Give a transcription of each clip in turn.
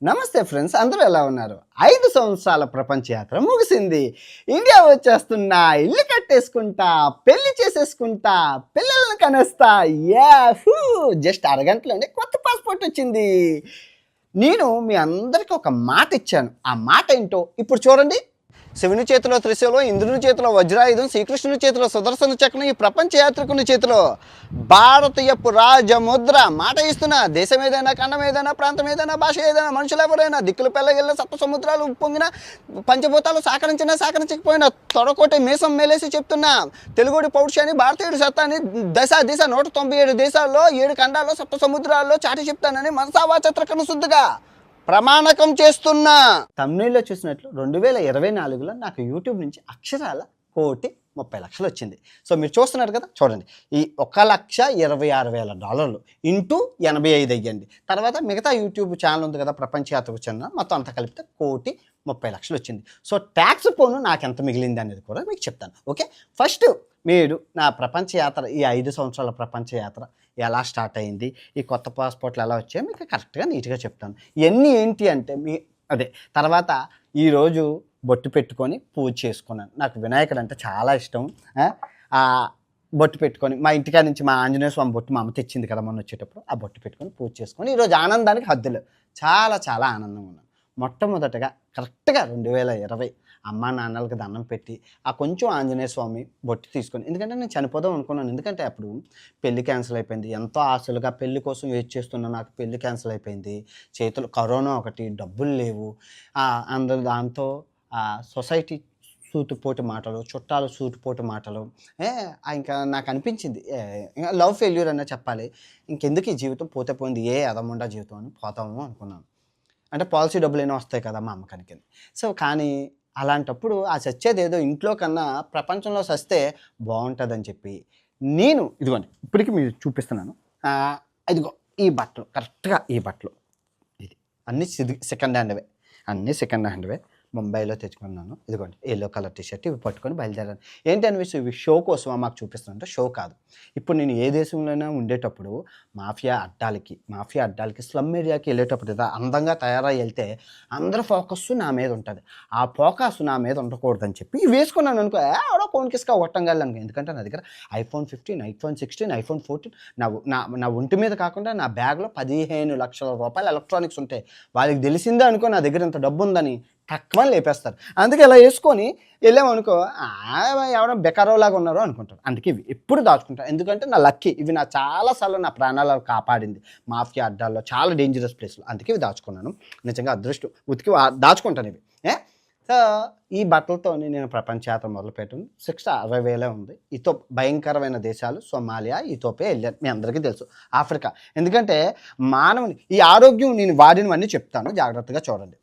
నమస్తే ఫ్రెండ్స్, అందరూ ఎలా ఉన్నారు? 5 సంవత్సరాల ప్రపంచ యాత్ర ముగిసింది. ఇండియా వచ్చేస్తున్నా, ఇల్లు కట్టేసుకుంటా, పెళ్లి చేసేసుకుంటా, పిల్లల్ని కనేస్తా. యాహూ! జస్ట్ అరగంటలోనే కొత్త పాస్పోర్ట్ వచ్చింది. నేను మీ అందరికీ ఒక మాట ఇచ్చాను. ఆ మాట ఏంటో ఇప్పుడు చూడండి. శివుని చేతిలో త్రిశూలం, ఇంద్రుని చేతిలో వజ్రాయుధం, శ్రీకృష్ణుని చేతిలో సుదర్శన చక్రం, ఈ ప్రపంచ యాత్రికుని చేతిలో భారతీయపు రాజముద్ర. మాట ఇస్తున్నా, దేశం ఏదైనా, ఖండం ఏదైనా, ప్రాంతం ఏదైనా, భాష ఏదైనా, మనుషులు ఎవరైనా, దిక్కులు పెళ్ళగిళ్ళ సప్త సముద్రాలు ఉప్పొంగిన, పంచభూతాలు సహకరించినా సహకరించకపోయినా తొడకోటి మీసం మేలేసి చెప్తున్నా, తెలుగుడి పౌరుషాన్ని, భారతీయుడి సత్తాన్ని దశ దిశ 197 దేశాల్లో 7 ఖండాల్లో సప్త సముద్రాల్లో చాటి చెప్తానని మనసావాచత్రకను శుద్ధిగా ప్రమాణకం చేస్తున్నా. తమిళలో చూసినట్లు 2024లో నాకు యూట్యూబ్ నుంచి అక్షరాల 1,30,00,000 వచ్చింది. సో మీరు చూస్తున్నారు కదా, చూడండి. ఈ $1,26,000 ఇంటూ 85 అయ్యండి. తర్వాత మిగతా యూట్యూబ్ ఛానల్ ఉంది కదా, ప్రపంచ యాత్రకు చెందిన, మొత్తం అంతా కలిపితే 1,30,00,000 వచ్చింది. సో ట్యాక్స్ పోను నాకు ఎంత మిగిలింది అనేది కూడా మీకు చెప్తాను. ఓకే, ఫస్ట్ మీరు నా ప్రపంచ యాత్ర, ఈ 5 సంవత్సరాల ప్రపంచ యాత్ర ఎలా స్టార్ట్ అయింది, ఈ కొత్త పాస్పోర్ట్లు ఎలా వచ్చాయో మీకు కరెక్ట్గా నీట్గా చెప్తాను. ఇవన్నీ ఏంటి అంటే తర్వాత ఈరోజు బొట్టు పెట్టుకొని పూజ చేసుకున్నాను. నాకు వినాయకుడు అంటే చాలా ఇష్టం. బొట్టు పెట్టుకొని మా ఇంటికాడ నుంచి మా ఆంజనేయ స్వామి బొట్టు మా అమ్మ తెచ్చింది కదా మొన్న వచ్చేటప్పుడు, ఆ బొట్టు పెట్టుకొని పూజ చేసుకొని ఈరోజు ఆనందానికి హద్దులు. చాలా చాలా ఆనందంగా ఉన్నాను. మొట్టమొదటగా కరెక్ట్గా 2020 అమ్మా నాన్నలకి దండం పెట్టి ఆ కొంచెం ఆంజనేయ స్వామి బొట్టు తీసుకొని, ఎందుకంటే నేను చనిపోదాం అనుకున్నాను. ఎందుకంటే అప్పుడు పెళ్లి క్యాన్సిల్ అయిపోయింది. ఎంతో ఆశలుగా పెళ్లి కోసం వెయిట్ చేస్తున్నా, నాకు పెళ్లి క్యాన్సిల్ అయిపోయింది. చేతులు కరోనా ఒకటి, డబ్బులు లేవు. అందరు దాంతో సొసైటీ సూటిపోటి మాటలు, చుట్టాలు సూటిపోటి మాటలు. ఇంకా నాకు అనిపించింది లవ్ ఫెయిల్యూర్ అనే చెప్పాలి. ఇంకెందుకు ఈ జీవితం, పోతే పోయింది, ఏ అదముండా జీవితం అని పోతాము అనుకున్నాను. అంటే పాలసీ డబ్బులైనా వస్తాయి కదా మా అమ్మకానికి. సో కానీ అలాంటప్పుడు ఆ చచ్చేది ఏదో ఇంట్లో కన్నా ప్రపంచంలో చస్తే బాగుంటుందని చెప్పి నేను ఇదిగోండి ఇప్పటికీ మీరు చూపిస్తున్నాను. ఇదిగో ఈ బట్టలు, కరెక్ట్గా ఈ బట్టలు, ఇది అన్నీ సెకండ్ హ్యాండ్వే ముంబైలో తెచ్చుకున్నాను. ఇదిగోండి ఎల్లో కలర్ టీషర్ట్, ఇవి పట్టుకొని బయలుదేరాను. ఏంటి అనిపిస్తుంది, ఇవి షో కోసం మాకు చూపిస్తుంటే షో కాదు. ఇప్పుడు నేను ఏ దేశంలోనే ఉండేటప్పుడు మాఫియా అడ్డాలకి స్లమ్ ఏరియాకి వెళ్ళేటప్పుడు అందంగా తయారై వెళ్తే అందరి ఫోకస్ నా మీద ఉంటుంది. ఆ ఫోకస్ నా మీద ఉండకూడదని చెప్పి ఇవి వేసుకున్నాను అనుకో, ఎవడో కోన్కిస్గా కొట్టంగాలను. ఎందుకంటే నా దగ్గర iPhone 15, iPhone 16, iPhone 14 నా ఒంటి మీద కాకుండా నా బ్యాగ్లో 15 లక్షల రూపాయలు ఎలక్ట్రానిక్స్ ఉంటాయి. వాళ్ళకి తెలిసిందే అనుకో నా దగ్గర ఇంత డబ్బు ఉందని, తక్కువని లేపేస్తారు. అందుకే ఇలా వేసుకొని వెళ్ళామనుకో, ఎవడో బెకారోలాగా ఉన్నారో అనుకుంటారు. అందుకే ఇవి ఎప్పుడు దాచుకుంటాను. ఎందుకంటే నా లక్కీ, ఇవి నా చాలాసార్లు నా ప్రాణాలు కాపాడింది మాఫియా అడ్డాల్లో, చాలా డేంజరస్ ప్లేస్లో. అందుకే ఇవి దాచుకున్నాను. నిజంగా అదృష్టం, ఉతికి దాచుకుంటాను ఇవి. సో ఈ బట్టలతో నేను ప్రపంచ యాత్ర మొదలుపెట్టాను. 60,000 ఉంది. భయంకరమైన దేశాలు సొమాలియా, ఇథోపియా వెళ్ళాను. మీ అందరికీ తెలుసు. ఆఫ్రికా, ఎందుకంటే మానవుని ఈ ఆరోగ్యం నేను వాడినవన్నీ చెప్తాను, జాగ్రత్తగా చూడండి.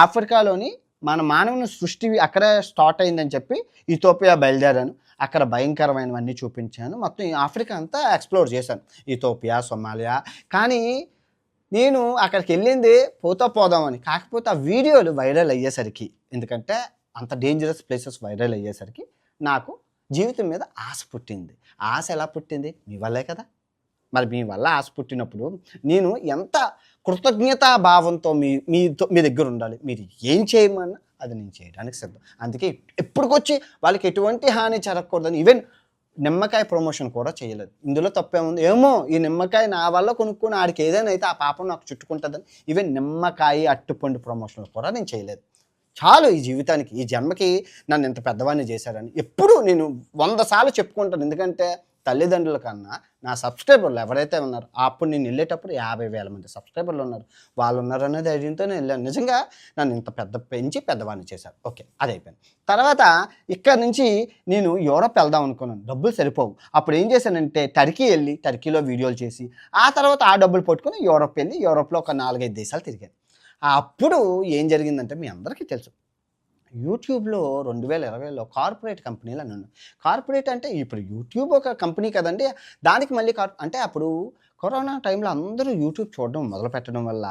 ఆఫ్రికాలోని మన మానవుని సృష్టి అక్కడే స్టార్ట్ అయిందని చెప్పి ఇథోపియా బయలుదేరాను. అక్కడ భయంకరమైనవన్నీ చూపించాను. మొత్తం ఈ ఆఫ్రికా అంతా ఎక్స్ప్లోర్ చేశాను, ఇథోపియా, సొమాలియా. కానీ నేను అక్కడికి వెళ్ళింది పోదామని, కాకపోతే ఆ వీడియోలు వైరల్ అయ్యేసరికి, ఎందుకంటే అంత డేంజరస్ ప్లేసెస్ వైరల్ అయ్యేసరికి నాకు జీవితం మీద ఆశ పుట్టింది. ఆశ ఎలా పుట్టింది? మీ వల్లే కదా. మరి మీ వల్ల ఆశ పుట్టినప్పుడు నేను ఎంత కృతజ్ఞతా భావంతో మీ దగ్గర ఉండాలి. మీరు ఏం చేయమన్నా అది నేను చేయడానికి సిద్ధం. అందుకే ఎప్పటికొచ్చి వాళ్ళకి ఎటువంటి హాని జరగకూడదని ఈవెన్ నిమ్మకాయ ప్రమోషన్ కూడా చేయలేదు. ఇందులో తప్పేముంది? ఏమో ఈ నిమ్మకాయ నా వల్ల కొనుక్కొని ఆడికి ఏదైనా అయితే ఆ పాపం నాకు చుట్టుకుంటుందని ఈవెన్ నిమ్మకాయ అట్టుపండు ప్రమోషన్లు కూడా నేను చేయలేదు. చాలు ఈ జీవితానికి, ఈ జన్మకి నన్ను ఇంత పెద్దవాడిని చేశారని ఎప్పుడు నేను 100 సార్లు చెప్పుకుంటాను. ఎందుకంటే తల్లిదండ్రుల కన్నా నా సబ్స్క్రైబర్లు ఎవరైతే ఉన్నారో, అప్పుడు నేను వెళ్ళేటప్పుడు 50,000 మంది సబ్స్క్రైబర్లు ఉన్నారు. వాళ్ళు ఉన్నారనే ధైర్యంతో నేను వెళ్ళాను. నిజంగా నన్ను ఇంత పెద్దవాడిని చేశారు. ఓకే, అది అయిపోయింది. తర్వాత ఇక్కడ నుంచి నేను యూరోప్ వెళ్దాం అనుకున్నాను. డబ్బులు సరిపోవు. అప్పుడు ఏం చేశానంటే టర్కీలో వీడియోలు చేసి, ఆ తర్వాత ఆ డబ్బులు పట్టుకొని యూరోప్ వెళ్ళి యూరోప్లో ఒక 4-5 దేశాలు తిరిగాను. అప్పుడు ఏం జరిగిందంటే మీ అందరికీ తెలుసు, యూట్యూబ్లో 2020లో కార్పొరేట్ కంపెనీలు అని ఉన్నాయి. కార్పొరేట్ అంటే ఇప్పుడు యూట్యూబ్ ఒక కంపెనీ కదండి, దానికి మళ్ళీ అంటే అప్పుడు కరోనా టైంలో అందరూ యూట్యూబ్ చూడడం మొదలు పెట్టడం వల్ల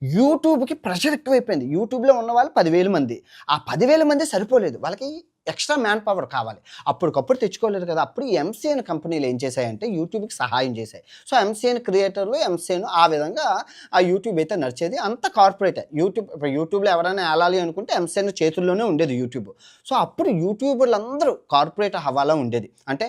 యూట్యూబ్‌కి ప్రెషర్ ఎక్కువైపోయింది. యూట్యూబ్‌లో ఉన్న వాళ్ళు 10,000 మంది. ఆ 10,000 మంది సరిపోలేదు. వాళ్ళకి ఎక్స్‌ట్రా మ్యాన్ పవర్ కావాలి. అప్పటికప్పుడు తెచ్చుకోలేరు కదా! అప్పుడు ఈ ఎంసీఎన్ కంపెనీలు ఏం చేశాయంటే యూట్యూబ్‌కి సహాయం చేశాయి. సో, ఎంసీఎన్ క్రియేటర్లు, ఎంసీఎన్ ఆ విధంగా ఆ యూట్యూబ్ అయితే నడిచేది. అంతా కార్పొరేటే. యూట్యూబ్‌లో ఎవరైనా ఏలాలి అనుకుంటే ఎంసీఎన్ చేతుల్లోనే ఉండేది యూట్యూబ్. సో, అప్పుడు యూట్యూబర్లందరూ కార్పొరేట్ హవాలా ఉండేది. అంటే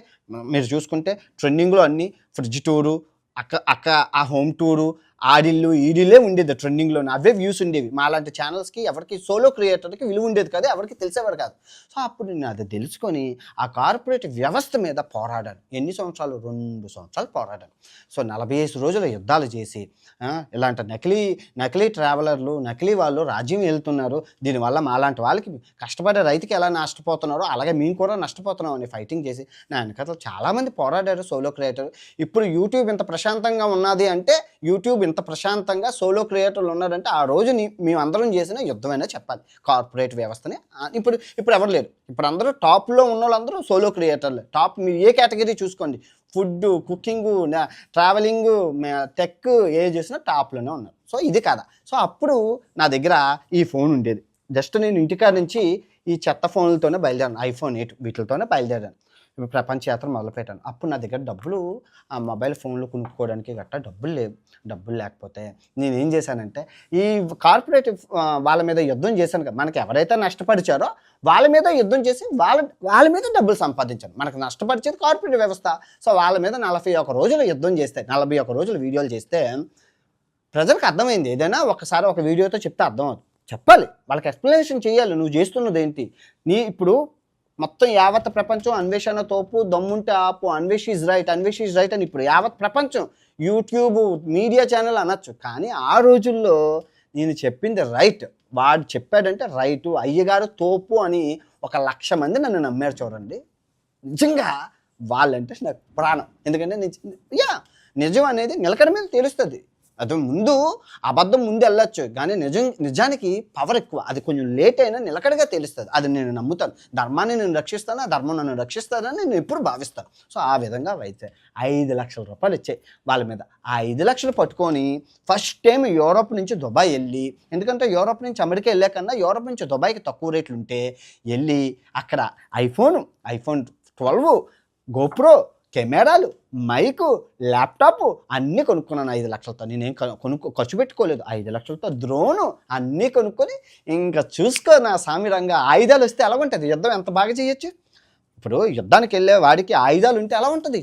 మీరు చూసుకుంటే ట్రెండింగ్‌లో అన్నీ ఫ్రిడ్జ్ టూరు, అక్క అక్క ఆ హోమ్ టూరు, ఆడిల్లు, ఈడిల్లే ఉండేది ట్రెండింగ్‌లోనే. అవే వ్యూస్ ఉండేవి. మాలాంటి ఛానల్స్‌కి ఎవరికీ సోలో క్రియేటర్‌కి విలువ ఉండేది కాదు. ఎవరికీ తెలిసేవాడు కాదు. సో, అప్పుడు నేను అది తెలుసుకొని ఆ కార్పొరేట్ వ్యవస్థ మీద పోరాడాను. ఎన్ని సంవత్సరాలు? 2 సంవత్సరాలు పోరాడాను. సో, 45 రోజుల యుద్ధాలు చేసి ఇలాంటి నకిలీ ట్రావెలర్లు, నకిలీ వాళ్ళు రాజ్యం ఏలుతున్నారు. దీనివల్ల మాలాంటి వాళ్ళకి కష్టపడే రైతుకి ఎలా నష్టపోతున్నారో అలాగే మేము కూడా నష్టపోతున్నాం అని ఫైటింగ్ చేసి నా వెనకాతల చాలామంది పోరాడారు సోలో క్రియేటర్. ఇప్పుడు యూట్యూబ్ ఇంత ప్రశాంతంగా ఉన్నది అంటే యూట్యూబ్ ఇంత ప్రశాంతంగా సోలో క్రియేటర్లు ఉన్నారంటే ఆ రోజు మేమందరం చేసిన యుద్ధమైనా చెప్పాలి. కార్పొరేట్ వ్యవస్థని ఇప్పుడు ఎవరు లేరు. ఇప్పుడు అందరూ టాప్‌లో ఉన్నోళ్ళందరూ సోలో క్రియేటర్లే. టాప్ మీరు ఏ కేటగిరీ చూసుకోండి. ఫుడ్డు, కుకింగు, ట్రావెలింగు, టెక్ ఏది చేసినా టాప్‌లోనే ఉన్నారు. సో, ఇది కథ. సో, అప్పుడు నా దగ్గర ఈ ఫోన్ ఉండేది. జస్ట్ నేను ఇంటికాడ నుంచి ఈ చెత్త ఫోన్లతోనే బయలుదేరాను. ఐఫోన్ 8 వీటిలతోనే బయలుదేరాను. ఇప్పుడు ప్రపంచ యాత్ర మొదలుపెట్టాను. అప్పుడు నా దగ్గర డబ్బులు ఆ మొబైల్ ఫోన్లు కొనుక్కోవడానికి గట్టా డబ్బులు లేవు. డబ్బులు లేకపోతే నేనేం చేశానంటే ఈ కార్పొరేట్ వాళ్ళ మీద యుద్ధం చేశాను కదా! మనకి ఎవరైతే నష్టపరిచారో వాళ్ళ మీద యుద్ధం చేసి వాళ్ళ మీద డబ్బులు సంపాదించాను. మనకు నష్టపరిచేది కార్పొరేట్ వ్యవస్థ. సో, వాళ్ళ మీద 41 రోజులు యుద్ధం చేస్తే 41 రోజులు వీడియోలు చేస్తే ప్రజలకు అర్థమైంది. ఏదైనా ఒకసారి ఒక వీడియోతో చెప్తే అర్థమవుతుంది. చెప్పాలి. వాళ్ళకి ఎక్స్‌ప్లనేషన్ చేయాలి. నువ్వు చేస్తున్నదేంటి? ఇప్పుడు మొత్తం యావత్ ప్రపంచం అన్వేషణ తోపు, దమ్ముంటే ఆపు, అన్వేష్ ఈజ్ రైట్ అని ఇప్పుడు యావత్ ప్రపంచం యూట్యూబ్, మీడియా ఛానల్ అనొచ్చు. కానీ ఆ రోజుల్లో నేను చెప్పింది రైట్. వాడు చెప్పాడంటే రైటు, అయ్యగారు తోపు అని 1,00,000 మంది నన్ను నమ్మారు చూడండి. నిజంగా వాళ్ళంటే నాకు ప్రాణం. ఎందుకంటే నిజం అనేది నిలకడ మీద తెలుస్తుంది. అది అబద్ధం ముందు వెళ్ళొచ్చు కానీ నిజానికి పవర్ ఎక్కువ. అది కొంచెం లేట్ అయినా నిలకడగా తెలుస్తుంది. అది నేను నమ్ముతాను. ధర్మాన్ని నేను రక్షిస్తాను, ఆ ధర్మం నన్ను రక్షిస్తానని నేను ఎప్పుడు భావిస్తాను. సో, ఆ విధంగా అయితే 5 లక్షల రూపాయలు ఇచ్చాయి వాళ్ళ మీద. ఆ 5 లక్షలు పట్టుకొని ఫస్ట్ టైం యూరోప్ నుంచి దుబాయ్ వెళ్ళి, ఎందుకంటే యూరోప్ నుంచి అమెరికా వెళ్ళే కన్నా యూరోప్ నుంచి దుబాయ్కి తక్కువ రేట్లు ఉంటే వెళ్ళి అక్కడ ఐఫోన్ 12, గోప్రో, కెమెరాలు, మైకు, ల్యాప్టాపు అన్నీ కొనుక్కున్నాను 5 లక్షలతో. నేనేం ఖర్చు పెట్టుకోలేదు. 5 లక్షలతో డ్రోను అన్నీ కొనుక్కొని ఇంకా చూసుకో నా సామిరంగా ఆయుధాలు వస్తే ఎలా ఉంటుంది? యుద్ధం ఎంత బాగా చేయొచ్చు? ఇప్పుడు యుద్ధానికి వెళ్ళే వాడికి ఆయుధాలు ఉంటే ఎలా ఉంటుంది?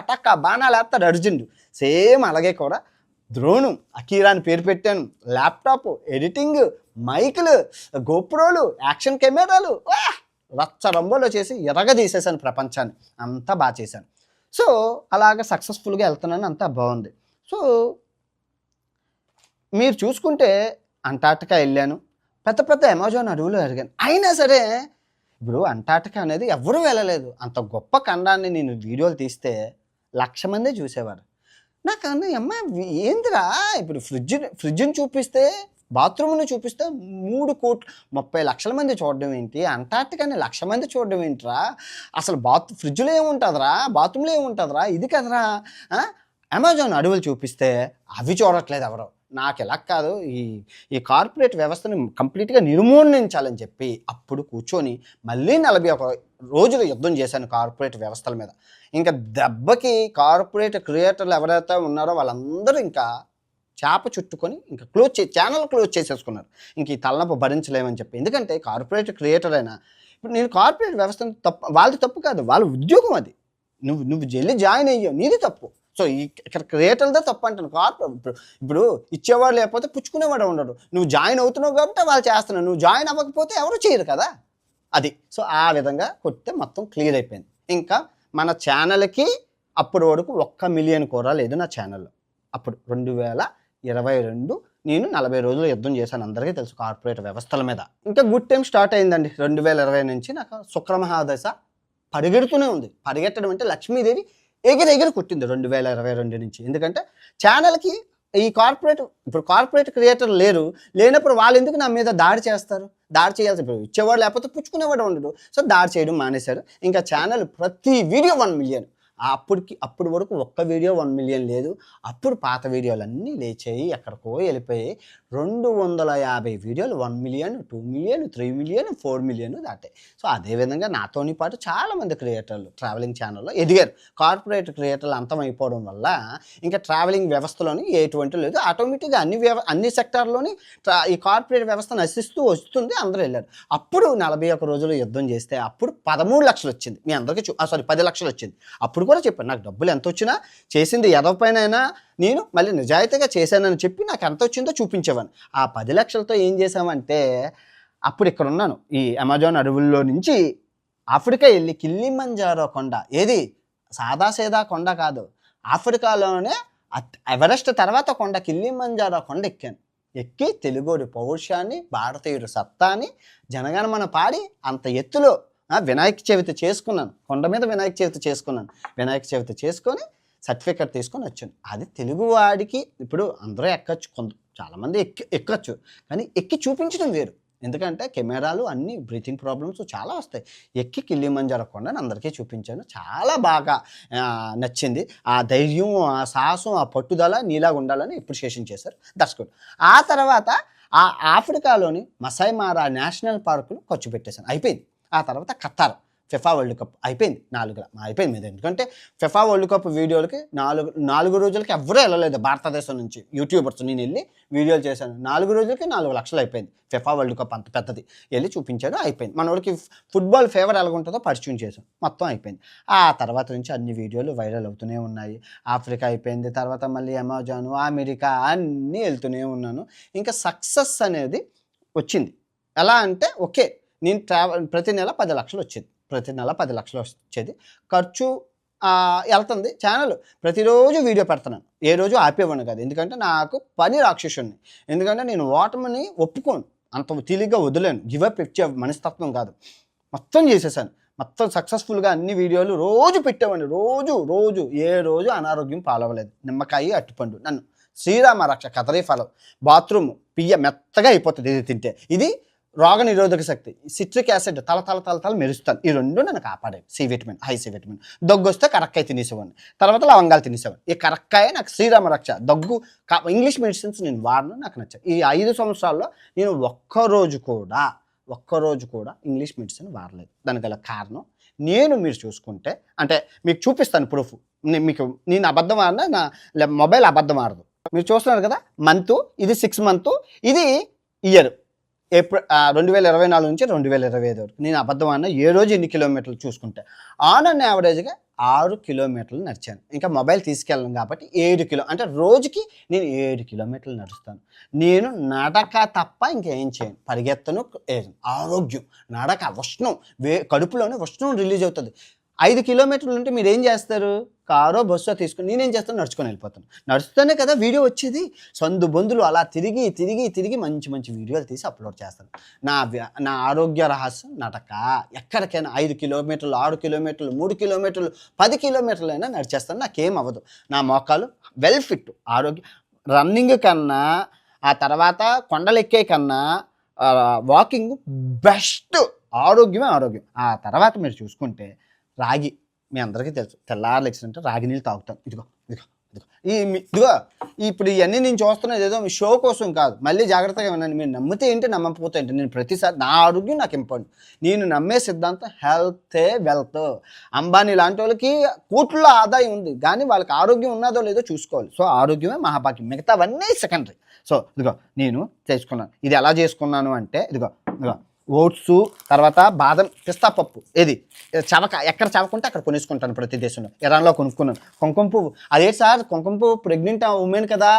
టక్క బాణాలు వేస్తాడు అర్జునుడు. సేమ్ అలాగే కూడా డ్రోను, అకీరా అని పేరు పెట్టాను. ల్యాప్టాప్, ఎడిటింగ్, మైకులు, గోప్రోలు, యాక్షన్ కెమెరాలు రచ్చరంబోలో చేసి ఎరగదీసేసాను ప్రపంచాన్ని. అంతా బాగా చేశాను. సో, అలాగ సక్సెస్ఫుల్గా వెళ్తున్నాను. అంతా బాగుంది. సో, మీరు చూసుకుంటే అంటార్టికా వెళ్ళాను. పెద్ద అమెజాన్ అడవులు ఎరిగాను. అయినా సరే ఇప్పుడు అంటార్టికా అనేది ఎవరూ వెళ్ళలేదు. అంత గొప్ప ఖండాన్ని నేను వీడియోలు తీస్తే 1,00,000 మందే చూసేవారు. నాకన్నా ఏందిరా ఇప్పుడు ఫ్రిడ్జ్ని చూపిస్తే, బాత్రూమ్ని చూపిస్తే 3,30 లక్షల మంది చూడడం ఏంటి? అంటార్టికాని 1,00,000 మంది చూడడం ఏంట్రా? అసలు ఫ్రిడ్జ్లో ఏముంటుందిరా? బాత్రూంలో ఏముంటుందిరా? ఇది కదరా. అమెజాన్ అడవులు చూపిస్తే అవి చూడట్లేదు ఎవరో. నాకు ఎలా కాదు, ఈ కార్పొరేట్ వ్యవస్థని కంప్లీట్గా నిర్మూలించాలని చెప్పి అప్పుడు కూర్చొని మళ్ళీ 41 రోజులు యుద్ధం చేశాను కార్పొరేట్ వ్యవస్థల మీద. ఇంకా దెబ్బకి కార్పొరేట్ క్రియేటర్లు ఎవరైతే ఉన్నారో వాళ్ళందరూ ఇంకా చేప చుట్టుకొని ఇంకా ఛానల్ క్లోజ్ చేసేసుకున్నారు. ఇంక ఈ తలనొప్పి భరించలేమని చెప్పి. ఎందుకంటే కార్పొరేట్ క్రియేటర్ అయినా ఇప్పుడు నేను కార్పొరేట్ వ్యవస్థను వాళ్ళది తప్పు కాదు, వాళ్ళ ఉద్యోగం అది. నువ్వు వెళ్ళి జాయిన్ అయ్యావు, నీది తప్పు. సో, ఇక్కడ క్రియేటర్దే తప్పు అంటాను. ఇప్పుడు ఇచ్చేవాడు లేకపోతే పుచ్చుకునేవాడు ఉండడు. నువ్వు జాయిన్ అవుతున్నావు కాబట్టి వాళ్ళు చేస్తున్నావు. నువ్వు జాయిన్ అవ్వకపోతే ఎవరు చేయరు కదా అది. సో, ఆ విధంగా కొడితే మొత్తం క్లియర్ అయిపోయింది. ఇంకా మన ఛానల్కి అప్పటి వరకు 1 మిలియన్ కూడా లేదు నా ఛానల్లో. అప్పుడు 2022 నేను 40 రోజులు యుద్ధం చేశాను. అందరికీ తెలుసు కార్పొరేట్ వ్యవస్థల మీద. ఇంకా గుడ్ టైం స్టార్ట్ అయిందండి. 2020 నుంచి నాకు శుక్రమహాదశ పరిగెడుతూనే ఉంది. పరిగెట్టడం అంటే లక్ష్మీదేవి ఎగిరి కొట్టింది 2022 నుంచి. ఎందుకంటే ఛానల్కి ఇప్పుడు కార్పొరేట్ క్రియేటర్ లేనప్పుడు వాళ్ళు ఎందుకు నా మీద దాడి చేస్తారు? దాడి చేయాల్సి ఇప్పుడు ఇచ్చేవాడు లేకపోతే పుచ్చుకునేవాడు ఉండడు. సో, దాడి చేయడం మానేశారు. ఇంకా ఛానల్ ప్రతి వీడియో 1 మిలియన్. అప్పుడు వరకు ఒక్క వీడియో 1 మిలియన్ లేదు. అప్పుడు పాత వీడియోలన్నీ లేచాయి, ఎక్కడికో వెళ్ళిపోయాయి. 250 వీడియోలు 1 మిలియన్, 2 మిలియన్, 3 మిలియన్, 4 మిలియన్ దాటాయి. సో అదేవిధంగా నాతోని పాటు చాలామంది క్రియేటర్లు ట్రావెలింగ్ ఛానల్లో ఎదిగారు. కార్పొరేట్ క్రియేటర్లు అంతమైపోవడం వల్ల ఇంకా ట్రావెలింగ్ వ్యవస్థలోని ఎటువంటి లేదు. ఆటోమేటిక్గా అన్ని సెక్టార్లోని ఈ కార్పొరేట్ వ్యవస్థ నశిస్తూ వస్తుంది. అందరూ వెళ్ళారు. అప్పుడు 41 రోజులు యుద్ధం చేస్తే అప్పుడు 13 లక్షలు వచ్చింది. మీ అందరికీ 10 లక్షలు వచ్చింది. అప్పుడు కూడా చెప్పాను, నాకు డబ్బులు ఎంత వచ్చినా చేసింది ఎదవపైనైనా నేను మళ్ళీ నిజాయితీగా చేశానని చెప్పి నాకు ఎంత వచ్చిందో చూపించేవాను. ఆ 10 లక్షలతో ఏం చేశామంటే, అప్పుడు ఇక్కడ ఉన్నాను ఈ అమెజాన్ అడవుల్లో నుంచి ఆఫ్రికా వెళ్ళి కిల్లిమంజారో కొండ, ఏది సాదాసేదా కొండ కాదు, ఆఫ్రికాలోనే ఎవరెస్ట్ తర్వాత కొండ కిల్లిమంజారో కొండ ఎక్కి తెలుగోడి పౌరుషాన్ని, భారతీయుడు సత్తాని, జనగణమన పాడి అంత ఎత్తులో వినాయక చవితి చేసుకున్నాను. కొండ మీద వినాయక చవితి చేసుకున్నాను. వినాయక చవితి చేసుకొని సర్టిఫికెట్ తీసుకొని వచ్చాను. అది తెలుగువాడికి ఇప్పుడు అందరూ ఎక్కచ్చు, చాలామంది ఎక్కచ్చు, కానీ ఎక్కి చూపించడం వేరు. ఎందుకంటే కెమెరాలు అన్నీ బ్రీతింగ్ ప్రాబ్లమ్స్ చాలా వస్తాయి. ఎక్కి కిల్లిమంజారో కొండని అందరికీ చూపించాను. చాలా బాగా నచ్చింది. ఆ ధైర్యం, ఆ సాహసం, ఆ పట్టుదల నీలాగా ఉండాలని అప్రిషియేషన్ చేశారు దర్శకుడు. ఆ తర్వాత ఆ ఆఫ్రికాలోని మసాయి మారా నేషనల్ పార్కులు ఖర్చు పెట్టేశాను, అయిపోయింది. ఆ తర్వాత ఖతార్ ఫిఫా వరల్డ్ కప్ అయిపోయింది, 4 అయిపోయింది మీద. ఎందుకంటే ఫిఫా వరల్డ్ కప్ వీడియోలకి 4 రోజులకి ఎవరూ వెళ్ళలేదు భారతదేశం నుంచి యూట్యూబర్స్. నేను వెళ్ళి వీడియోలు చేశాను. 4 రోజులకి 4 లక్షలు అయిపోయింది. ఫిఫా వరల్డ్ కప్ అంత పెద్దది వెళ్ళి చూపించాను, అయిపోయింది. మనోడికి ఫుట్బాల్ ఫేవర్ ఎలాగుంటుందో పరిచయం చేశాను, మొత్తం అయిపోయింది. ఆ తర్వాత నుంచి అన్ని వీడియోలు వైరల్ అవుతూనే ఉన్నాయి. ఆఫ్రికా అయిపోయింది, తర్వాత మళ్ళీ అమెజాను, అమెరికా అన్నీ వెళ్తూనే ఉన్నాను. ఇంకా సక్సెస్ అనేది వచ్చింది. ఎలా అంటే ఓకే, నేను ప్రతి నెల 10 లక్షలు వచ్చేది. ప్రతి నెల 10 లక్షలు వచ్చేది. ఖర్చు వెళ్తుంది. ఛానల్ ప్రతిరోజు వీడియో పెడుతున్నాను, ఏ రోజు ఆపేవాడిని కాదు. ఎందుకంటే నాకు పని రాక్షసుని. ఎందుకంటే నేను ఓటమిని ఒప్పుకోను, అంత తిరిగ్గా వదిలేను. గివప్ ఇచ్చే మనస్తత్వం కాదు. మొత్తం చేసేసాను. మొత్తం సక్సెస్ఫుల్గా అన్ని వీడియోలు రోజు పెట్టేవాడిని. రోజు ఏ రోజు అనారోగ్యం పాలవలేదు. నిమ్మకాయ, అట్టుపండు, నన్ను శ్రీరామ రక్ష, కదరీ ఫలం, బాత్రూమ్ పియ్య మెత్తగా అయిపోతుంది ఇది తింటే. ఇది రోగ నిరోధక శక్తి, సిట్రిక్ యాసిడ్ తల మెరుస్తాను. ఈ 2 నన్ను కాపాడేవి. C vitamin, high C vitamin. దగ్గు వస్తే కరక్కాయ తినేసేవాడిని, తర్వాత లవంగాలు తినేసేవాడిని. ఈ కరక్కాయ నాకు శ్రీరామ రక్ష. దగ్గు ఇంగ్లీష్ మెడిసిన్స్ నేను వాడను, నాకు నచ్చాయి. ఈ 5 సంవత్సరాల్లో నేను ఒక్కరోజు కూడా ఇంగ్లీష్ మెడిసిన్ వాడలేదు. దానికి గల కారణం మీరు చూసుకుంటే, అంటే మీకు చూపిస్తాను ప్రూఫ్. నేను అబద్ధం ఆడినా నా మొబైల్ అబద్ధం ఆడదు. మీరు చూస్తున్నారు కదా, మంత్ ఇది 6 మంత్, ఇది ఇయర్ ఏప్రిల్ 2024 నుంచి 2025 వరకు. నేను అబద్ధం ఆడినా ఏ రోజు ఎన్ని కిలోమీటర్లు చూసుకుంటే ఆన్ అండ్ యావరేజ్గా 6 కిలోమీటర్లు నడిచాను. ఇంకా మొబైల్ తీసుకెళ్ళను కాబట్టి 7 అంటే రోజుకి నేను 7 కిలోమీటర్లు నడుస్తాను. నేను నడక తప్ప ఇంకేం చేయను, పరిగెత్తను. ఆరోగ్యం, నడక, ఉష్ణం, కడుపులోనే ఉష్ణం రిలీజ్ అవుతుంది. 5 కిలోమీటర్లు ఉంటే మీరు ఏం చేస్తారు, కారో బస్సో తీసుకుని. నేనేం చేస్తాను, నడుచుకొని వెళ్ళిపోతాను. నడుస్తూనే కదా వీడియో వచ్చేది. సందు బొందులు అలా తిరిగి మంచి వీడియోలు తీసి అప్లోడ్ చేస్తాను. నా ఆరోగ్య రహస్యం నడక. ఎక్కడికైనా 5 కిలోమీటర్లు, 6 కిలోమీటర్లు, 3 కిలోమీటర్లు, 10 కిలోమీటర్లు అయినా నడిచేస్తాను. నాకేం అవ్వదు. నా మోకాలు వెల్ ఫిట్. ఆరోగ్యం రన్నింగ్ కన్నా, ఆ తర్వాత కొండలు ఎక్కే కన్నా వాకింగ్ బెస్ట్. ఆరోగ్యమే ఆరోగ్యం. ఆ తర్వాత మీరు చూసుకుంటే రాగి, మీ అందరికీ తెలుసు, తెల్లారు లెక్సినంటే రాగి నీళ్ళు తాగుతాను. ఇదిగో ఇప్పుడు ఇవన్నీ నేను చూస్తున్నది ఏదో మీ షో కోసం కాదు. మళ్ళీ జాగ్రత్తగా ఉన్నాను. మీరు నమ్మితే ఏంటి, నమ్మకపోతే ఏంటి. నేను ప్రతిసారి నా ఆరోగ్యం నాకు ఇంపార్టెంట్. నేను నమ్మే సిద్ధాంతం హెల్తే వెల్త్. అంబానీ లాంటి వాళ్ళకి కోట్లలో ఆదాయం ఉంది, కానీ వాళ్ళకి ఆరోగ్యం ఉన్నదో లేదో చూసుకోవాలి. సో ఆరోగ్యమే మహాభాగ్యం, మిగతావన్నీ సెకండరీ. సో ఇదిగో నేను చేసుకున్నాను. ఇది ఎలా చేసుకున్నాను అంటే, ఇదిగో ఓట్సు, తర్వాత బాదం, పిస్తా పప్పు, ఏది ఎక్కడ చవకుంటే అక్కడ కొనేసుకుంటాను. ప్రతి దేశంలో ఇరాన్లో కొనుక్కున్నాను. కుంకుమ పువ్వు, అదే సార్ కుంకుమ పువ్వు ప్రెగ్నెంట్ ఉమెన్ కదా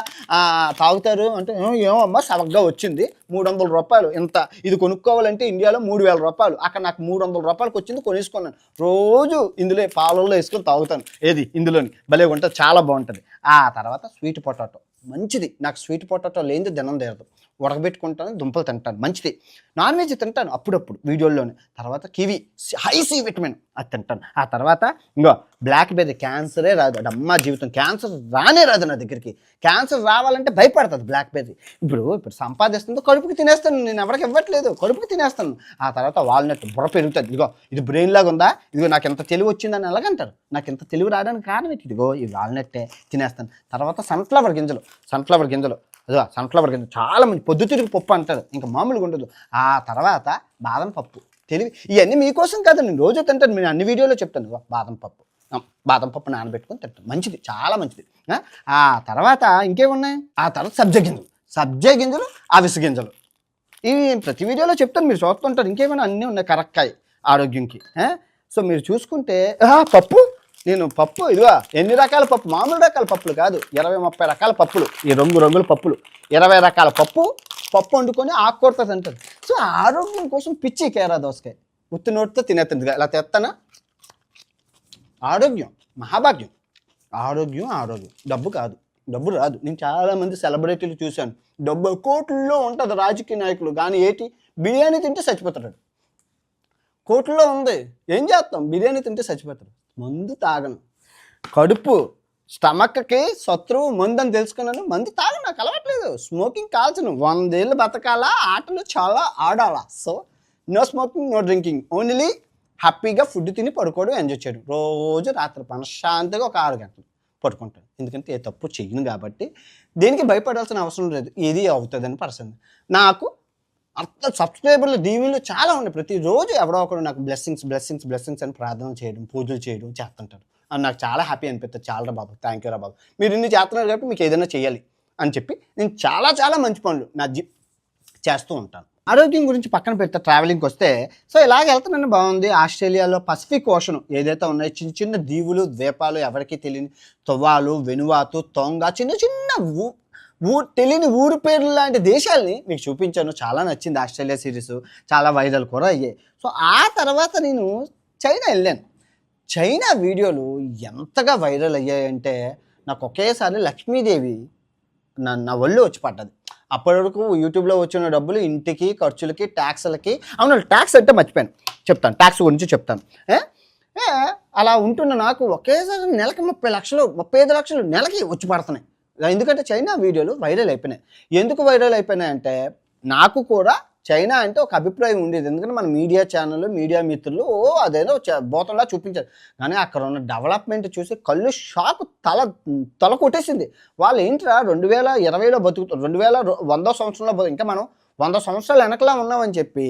తాగుతారు అంటే, ఏమమ్మా సవగ్గా వచ్చింది, 300 రూపాయలు. ఇంత ఇది కొనుక్కోవాలంటే ఇండియాలో 3000 రూపాయలు, అక్కడ నాకు 300 రూపాయలకి వచ్చింది, కొనేసుకున్నాను. రోజు ఇందులో పాలల్లో వేసుకొని తాగుతాను. ఏది ఇందులోని భలే ఉంటుంది, చాలా బాగుంటుంది. ఆ తర్వాత స్వీట్ పొటాటో మంచిది. నాకు స్వీట్ పొటాటో లేనిది దినం తీరదు. ఉడకబెట్టుకుంటాను, దుంపలు తింటాను, మంచిది. నాన్ వెజ్ తింటాను అప్పుడప్పుడు వీడియోల్లోనే. తర్వాత కివి హై సి విటమిన్ అది తింటాను. ఆ తర్వాత ఇంకో బ్లాక్ బెర్రీ, క్యాన్సరే రాదు, అది అమ్మ జీవితం, క్యాన్సర్ రానే రాదు నా దగ్గరికి. క్యాన్సర్ రావాలంటే భయపడుతుంది బ్లాక్ బెర్రీ. ఇప్పుడు సంపాదిస్తుంది, కడుపుకి తినేస్తాను, నేను ఎవరికి ఇవ్వట్లేదు, కడుపుకి తినేస్తాను. ఆ తర్వాత వాల్నట్ బుర్ర పెరుగుతుంది, ఇదిగో ఇది బ్రెయిన్ లాగా ఉందా, ఇదిగో నాకు ఎంత తెలివి వచ్చిందని ఎలాగంటారు. నాకు ఎంత తెలివి రావడానికి కారణం ఏంటి, ఇదిగో ఈ వాల్నట్టే తినేస్తాను. తర్వాత సన్ఫ్లవర్ గింజలు అదిగో సన్ఫ్లవర్ గింజలు చాలా మంచి పొద్దుతిరిగి పప్పు అంటారు, ఇంకా మామూలుగా ఉండదు. ఆ తర్వాత బాదం పప్పు, తెలివి. ఇవన్నీ మీకోసం కాదు, నేను రోజు తింటాను, నేను అన్ని వీడియోలో చెప్తాను. బాదం పప్పు నానబెట్టుకొని తింటాను, మంచిది, చాలా మంచిది. ఆ తర్వాత ఇంకేమున్నాయి, ఆ తర్వాత సబ్జా గింజలు, అవిసె గింజలు, ఇవి ప్రతి వీడియోలో చెప్తాను, మీరు చూస్తుంటారు. ఇంకేమైనా అన్నీ ఉన్నాయి కరక్కాయ ఆరోగ్యంకి. సో మీరు చూసుకుంటే పప్పు ఇదిగో ఎన్ని రకాల పప్పు, మామూలు రకాల పప్పులు కాదు, 20-30 రకాల పప్పులు, ఈ రంగుల పప్పులు, 20 రకాల పప్పు వండుకొని ఆకుకూరతో తింటారు. సో ఆరోగ్యం కోసం పిచ్చి కేరా దోసకాయ ఉత్తి నోటితో తినేస్తుంది, ఇలా తెస్తానా. ఆరోగ్యం మహాభాగ్యం, ఆరోగ్యం డబ్బు కాదు, డబ్బు రాదు. నేను చాలామంది సెలబ్రిటీలు చూశాను, డబ్బు కోట్లలో ఉంటుంది రాజకీయ నాయకులు, కానీ ఏంటి బిర్యానీ తింటే చచ్చిపోతాడు. కోట్లలో ఉంది, ఏం చేస్తాం, బిర్యానీ తింటే చచ్చిపోతాడు. మందు తాగను, కడుపు స్టమక్కి శత్రువు మందు అని తెలుసుకున్నాను, మందు తాగను, నాకు అలవాట్లేదు. స్మోకింగ్ కాల్చను, 100 ఏళ్ళు బతకాలా, ఆటలు చాలా ఆడాలా. So no smoking, no drinking, only హ్యాపీగా ఫుడ్ తిని పడుకోవడం, ఎంజాయ్ చేయడం. రోజు రాత్రి మనశ్శాంతిగా ఒక 6 గంటలు పడుకుంటాను, ఎందుకంటే ఏ తప్పు చేయను కాబట్టి దేనికి భయపడాల్సిన అవసరం లేదు, ఏది అవుతుందని పర్సన్. నాకు సబ్స్క్రైబర్లు దీవెనలు చాలా ఉన్నాయి, ప్రతిరోజు ఎవరో ఒకరు నాకు బ్లెస్సింగ్స్ అని ప్రార్థన చేయడం, పూజలు చేయడం చేస్తుంటారు. అది నాకు చాలా హ్యాపీ అనిపిస్తుంది. చాలా బాబు, థ్యాంక్ యూ రా బాబు, మీరు ఇన్ని చేస్తున్నారు కాబట్టి మీకు ఏదైనా చేయాలి అని చెప్పి నేను చాలా మంచి పనులు చేస్తూ ఉంటాను. ఆరోగ్యం గురించి పక్కన పెడితే ట్రావెలింగ్కి వస్తే, సో ఇలాగ వెళ్తానని బాగుంది. ఆస్ట్రేలియాలో పసిఫిక్ ఓషన్ ఏదైతే ఉన్నాయో చిన్న దీవులు, ద్వీపాలు, ఎవరికి తెలియని తువాలు, వెనువాతు, తొంగ, చిన్న తెలియని ఊరు పేర్లు లాంటి దేశాలని మీకు చూపించాను. చాలా నచ్చింది ఆస్ట్రేలియా సిరీస్, చాలా వైరల్ కూడా అయ్యాయి. సో ఆ తర్వాత నేను చైనా వెళ్ళాను. చైనా వీడియోలు ఎంతగా వైరల్ అయ్యాయంటే నాకు ఒకేసారి లక్ష్మీదేవి నా ఒళ్ళు వచ్చి పడ్డది. అప్పటి వరకు యూట్యూబ్లో వచ్చిన డబ్బులు ఇంటికి, ఖర్చులకి, ట్యాక్స్లకి, అవును ట్యాక్స్ అంటే మర్చిపోయాను, చెప్తాను, ట్యాక్స్ గురించి చెప్తాను. అలా ఉంటున్న నాకు ఒకేసారి నెలకి 30 లక్షలు, 35 లక్షలు నెలకి వచ్చి పడుతున్నాయి. ఎందుకంటే చైనా వీడియోలు వైరల్ అయిపోయినాయి. ఎందుకు వైరల్ అయిపోయినాయంటే, నాకు కూడా చైనా అంటే ఒక అభిప్రాయం ఉండేది, ఎందుకంటే మన మీడియా ఛానల్, మీడియా మిత్రులు అదేదో బోతంలా చూపించారు. కానీ అక్కడ ఉన్న డెవలప్మెంట్ చూసి కళ్ళు షాక్, తల కొట్టేసింది. వాళ్ళు ఏంట్రా 2020లో బతుకుతారు, 2100వ సంవత్సరంలో ఇంకా మనం 100 సంవత్సరాలు వెనకలా ఉన్నామని చెప్పి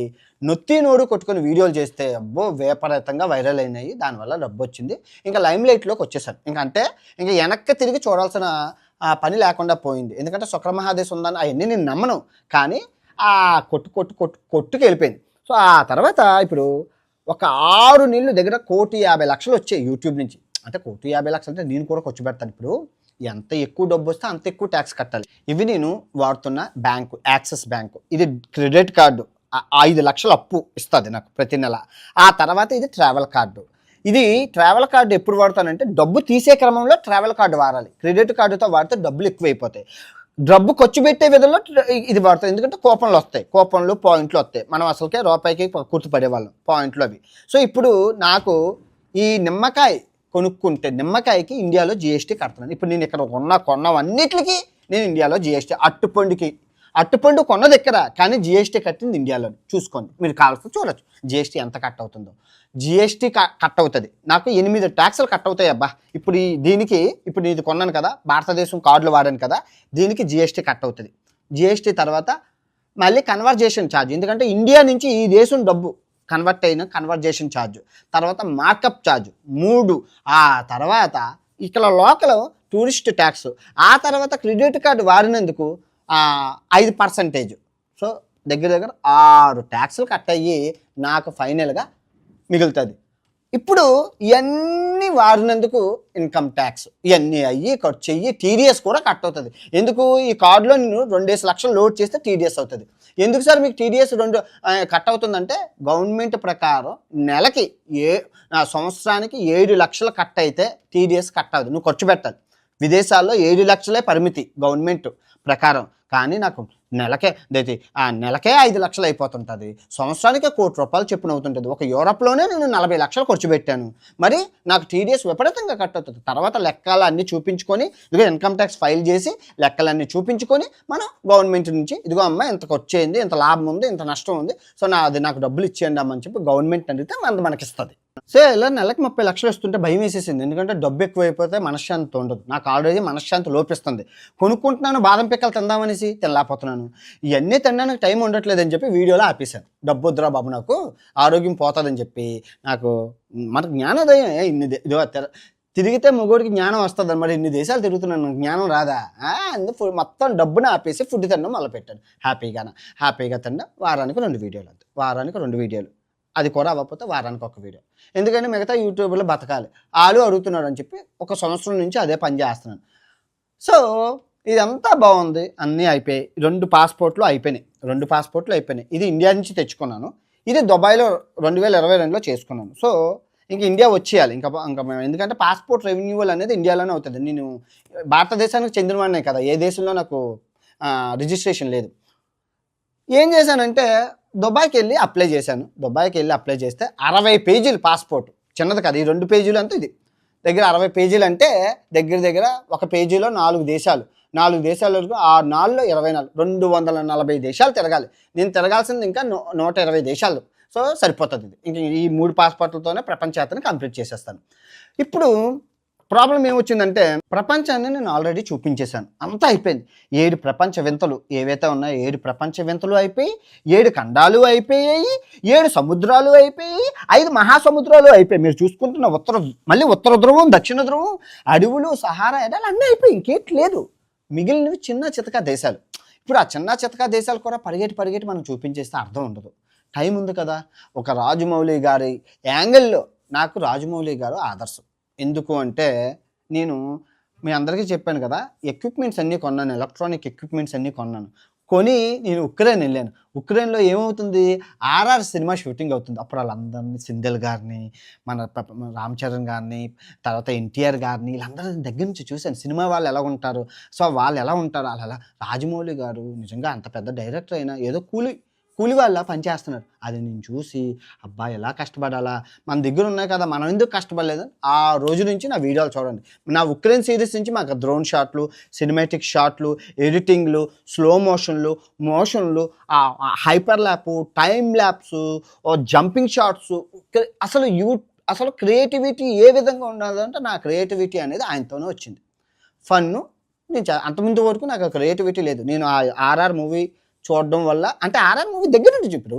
నోడు కొట్టుకొని వీడియోలు చేస్తే అబ్బో విపరీతంగా వైరల్ అయినాయి. దానివల్ల డబ్బు వచ్చింది, ఇంకా లైమ్ లైట్లోకి వచ్చేసారు. ఇంకా వెనక్కి తిరిగి చూడాల్సిన పని లేకుండా పోయింది. ఎందుకంటే శుక్రమహాదేశం ఉందని అవన్నీ నేను నమ్మను, కానీ ఆ కొట్టుకు వెళ్ళిపోయింది. సో ఆ తర్వాత ఇప్పుడు ఒక 6 నెలలు దగ్గర 1,50,00,000 వచ్చాయి యూట్యూబ్ నుంచి. అంటే 1,50,00,000 అంటే నేను కూడా ఖర్చు పెడతాను. ఇప్పుడు ఎంత ఎక్కువ డబ్బు వస్తే అంత ఎక్కువ ట్యాక్స్ కట్టాలి. ఇవి నేను వాడుతున్న బ్యాంకు, యాక్సిస్ బ్యాంకు. ఇది క్రెడిట్ కార్డు, 5 లక్షలు అప్పు ఇస్తుంది నాకు ప్రతి నెల. ఆ తర్వాత ఇది ట్రావెల్ కార్డు. ఇది ట్రావెల్ కార్డు ఎప్పుడు వాడతానంటే డబ్బు తీసే క్రమంలో ట్రావెల్ కార్డు వాడాలి. క్రెడిట్ కార్డుతో వాడితే డబ్బులు ఎక్కువైపోతాయి. డబ్బు ఖర్చు పెట్టే విధంలో ఇది వాడతాం, ఎందుకంటే కూపన్లు వస్తాయి, కూపన్లు పాయింట్లు వస్తాయి. మనం అసలుకే రూపాయికి గుర్తుపడేవాళ్ళం పాయింట్లు అవి. సో ఇప్పుడు నాకు ఈ నిమ్మకాయ కొనుక్కుంటే నిమ్మకాయకి ఇండియాలో జిఎస్టీ కడుతున్నాను. ఇప్పుడు నేను ఇక్కడ కొన్నవన్నిటికి నేను ఇండియాలో జిఎస్టీ, అట్టుపండు కొన్న దగ్గర కానీ జిఎస్టీ కట్టింది ఇండియాలో. చూసుకోండి, మీరు కావాల్సి చూడొచ్చు జిఎస్టీ ఎంత కట్ అవుతుందో. జిఎస్టీ కట్ అవుతుంది నాకు, 8 ట్యాక్సులు కట్ అవుతాయి అబ్బా. ఇప్పుడు ఇది కొన్నాను కదా, భారతదేశం కార్డులు వాడాను కదా, దీనికి జిఎస్టీ కట్ అవుతుంది. జిఎస్టీ తర్వాత మళ్ళీ కన్వర్జేషన్ ఛార్జ్, ఎందుకంటే ఇండియా నుంచి ఈ దేశం డబ్బు కన్వర్ట్ అయిన కన్వర్జేషన్ ఛార్జ్, తర్వాత మార్కప్ ఛార్జ్ 3, ఆ తర్వాత ఇక్కడ లోకల్ టూరిస్ట్ ట్యాక్స్, ఆ తర్వాత క్రెడిట్ కార్డు వాడినందుకు 5%. సో దగ్గర 6 ట్యాక్సులు కట్ అయ్యి నాకు ఫైనల్గా మిగులుతుంది. ఇప్పుడు ఇవన్నీ వాడినందుకు ఇన్కమ్ ట్యాక్స్ ఇవన్నీ అయ్యి ఖర్చు అయ్యి టీడీఎస్ కూడా కట్ అవుతుంది. ఎందుకు, ఈ కార్డులో నేను 2 లక్షలు లోడ్ చేస్తే టీడీఎస్ అవుతుంది. ఎందుకు సార్ మీకు టీడీఎస్ 2 కట్ అవుతుందంటే, గవర్నమెంట్ ప్రకారం నెలకి సంవత్సరానికి 7 లక్షలు కట్ అయితే టీడీఎస్ కట్ అవుతుంది. నువ్వు ఖర్చు పెట్టాలి. విదేశాల్లో 7 లక్షలే పరిమితి గవర్నమెంట్ ప్రకారం, కానీ నాకు నెలకే 5 లక్షలు అయిపోతుంటుంది, సంవత్సరానికి ₹1,00,00,000 చొప్పున అవుతుంటుంది. ఒక యూరప్‌లోనే నేను 40 లక్షలు ఖర్చు పెట్టాను. మరి నాకు టీడీఎస్ విపరీతంగా కట్ అవుతుంది. తర్వాత లెక్కలన్నీ చూపించుకొని, ఇదిగో ఇన్కమ్ ట్యాక్స్ ఫైల్ చేసి లెక్కలన్నీ చూపించుకొని మనం గవర్నమెంట్ నుంచి ఇదిగో అమ్మ ఇంత ఖర్చయింది, ఇంత లాభం ఉంది, ఇంత నష్టం ఉంది, సో నాకు డబ్బులు ఇచ్చేయండి అమ్మ అని చెప్పి గవర్నమెంట్ అడిగితే మనకిస్తుంది. సో ఇలా నెలకి 30 లక్షలు వస్తుంటే భయం వేసేసింది. ఎందుకంటే డబ్బు ఎక్కువైపోతే మనశ్శాంతి ఉండదు. నాకు ఆల్రెడీ మనశ్శాంతి లోపిస్తుంది. కొనుక్కుంటున్నాను బాదం పిక్కలు తిందామనేసి తినలేకపోతున్నాను. ఇవన్నీ తినడానికి టైం ఉండట్లేదని చెప్పి వీడియోలో ఆపేశాను. డబ్బు వద్దురా బాబు, నాకు ఆరోగ్యం పోతుందని చెప్పి. నాకు మనకు జ్ఞానోదయం ఇదిగో తిరిగితే మొగోడికి జ్ఞానం వస్తుంది. మరి ఇన్ని దేశాలు తిరుగుతున్నాను, నాకు జ్ఞానం రాదా? మొత్తం డబ్బుని ఆపేసి ఫుడ్ తినడం మొదలుపెట్టాను. హ్యాపీగా తినడం. వారానికి 2 వీడియోలు, అంతే. వారానికి 2 వీడియోలు. అది కూడా అవ్వకపోతే వారానికి 1 వీడియో. ఎందుకంటే మిగతా యూట్యూబ్లో బతకాలి. వాళ్ళు అడుగుతున్నాడు అని చెప్పి 1 సంవత్సరం నుంచి అదే పని చేస్తున్నాను. సో ఇదంతా బాగుంది, అన్నీ అయిపోయాయి. 2 పాస్పోర్ట్లు అయిపోయినాయి. ఇది ఇండియా నుంచి తెచ్చుకున్నాను. ఇది దుబాయ్లో 2022లో చేసుకున్నాను. సో ఇంక ఇండియా వచ్చేయాలి. ఇంకా మేము, ఎందుకంటే పాస్పోర్ట్ రెన్యూవల్ అనేది ఇండియాలోనే అవుతుంది. నేను భారతదేశానికి చెందినవాడినే కదా, ఏ దేశంలో నాకు రిజిస్ట్రేషన్ లేదు. ఏం చేశానంటే దుబాయ్కి వెళ్ళి అప్లై చేశాను. అప్లై చేస్తే 60 పేజీలు పాస్పోర్ట్, చిన్నది కదా, ఈ 2 పేజీలు అంతా, ఇది దగ్గర 60 పేజీలు. అంటే దగ్గర ఒక పేజీలో 4 దేశాలు, 4 దేశాల వరకు 4లో 24, 240 దేశాలు తిరగాలి. నేను తిరగాల్సింది ఇంకా 120 దేశాలు. సో సరిపోతుంది ఇది. ఇంక ఈ 3 పాస్పోర్ట్లతోనే ప్రపంచ యాత్రని కంప్లీట్ చేసేస్తాను. ఇప్పుడు ప్రాబ్లం ఏమొచ్చిందంటే ప్రపంచాన్ని నేను ఆల్రెడీ చూపించేశాను, అంతా అయిపోయింది. 7 ప్రపంచ వింతలు ఏవైతే ఉన్నాయో 7 ప్రపంచ వింతలు అయిపోయి, 7 ఖండాలు అయిపోయాయి, 7 సముద్రాలు అయిపోయి, 5 మహాసముద్రాలు అయిపోయాయి. మీరు చూసుకుంటున్న మళ్ళీ ఉత్తర ధ్రువం, దక్షిణ ధ్రువం, అడవులు, సహారా ఎడాలు అన్నీ అయిపోయి, ఇంకేటి లేదు. మిగిలినవి చిన్న చితకా దేశాలు. ఇప్పుడు ఆ చిన్న చితకా దేశాలు కూడా పరిగెట్టి మనం చూపించేస్తే అర్థం ఉండదు. టైం ఉంది కదా. ఒక రాజమౌళి గారి యాంగిల్లో నాకు రాజమౌళి గారు ఆదర్శం. ఎందుకు అంటే నేను మీ అందరికీ చెప్పాను కదా, ఎక్విప్మెంట్స్ అన్నీ కొన్నాను, ఎలక్ట్రానిక్ ఎక్విప్మెంట్స్ అన్నీ కొన్నాను. కొని నేను ఉక్రెయిన్ వెళ్ళాను. ఉక్రెయిన్లో ఏమవుతుంది, ఆర్ఆర్ సినిమా షూటింగ్ అవుతుంది. అప్పుడు వాళ్ళందరినీ, సింధెల్ గారిని, మన రామ్ చరణ్ గారిని, తర్వాత ఎన్టీఆర్ గారిని, వీళ్ళందరినీ దగ్గర నుంచి చూశాను. సినిమా వాళ్ళు ఎలా ఉంటారు, సో వాళ్ళు ఎలా ఉంటారు, అలా. రాజమౌళి గారు నిజంగా అంత పెద్ద డైరెక్టర్ అయినా ఏదో కూలి వాళ్ళ పనిచేస్తున్నారు. అది నేను చూసి అబ్బా ఎలా కష్టపడాలా, మన దగ్గర ఉన్నాయి కదా, మనం ఎందుకు కష్టపడలేదు. ఆ రోజు నుంచి నా వీడియోలు చూడండి. నా ఉక్రెయిన్ సిరీస్ నుంచి మాకు డ్రోన్ షాట్లు, సినిమాటిక్ షాట్లు, ఎడిటింగ్లు, స్లో మోషన్లు, hyperlapse, time lapse, jumping shots, అసలు క్రియేటివిటీ ఏ విధంగా ఉండాలంటే నా క్రియేటివిటీ అనేది ఆయనతోనే వచ్చింది. ఫన్ను నేను అంతకుముందు వరకు నాకు క్రియేటివిటీ లేదు. నేను ఆర్ఆర్ మూవీ చూడడం వల్ల, అంటే ఆర్ఆర్ మూవీ దగ్గర నుంచి ఇప్పుడు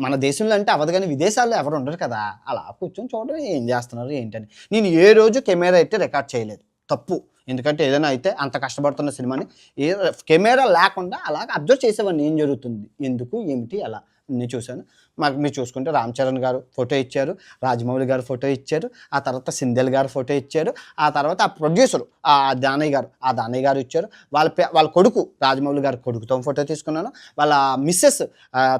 మన దేశంలో అంటే అవ్వదు, కానీ విదేశాల్లో ఎవరు ఉండరు కదా, అలా కూర్చొని చూడడం ఏం చేస్తున్నారు ఏంటని. నేను ఏ రోజు కెమెరా అయితే రికార్డ్ చేయలేదు, తప్పు. ఎందుకంటే ఏదైనా అయితే అంత కష్టపడుతున్న సినిమాని కెమెరా లేకుండా అలాగ అబ్జర్వ్ చేసేవాడిని, ఏం జరుగుతుంది, ఎందుకు, ఏమిటి, అలా నేను చూశాను. మీరు చూసుకుంటే రామ్ చరణ్ గారు ఫోటో ఇచ్చారు, రాజమౌళి గారు ఫోటో ఇచ్చారు, ఆ తర్వాత సింధెల్ గారు ఫోటో ఇచ్చారు, ఆ తర్వాత ఆ ప్రొడ్యూసర్ దానయ్య గారు ఇచ్చారు. వాళ్ళ కొడుకు రాజమౌళి గారి కొడుకుతో ఫోటో తీసుకున్నాను. వాళ్ళ మిస్సెస్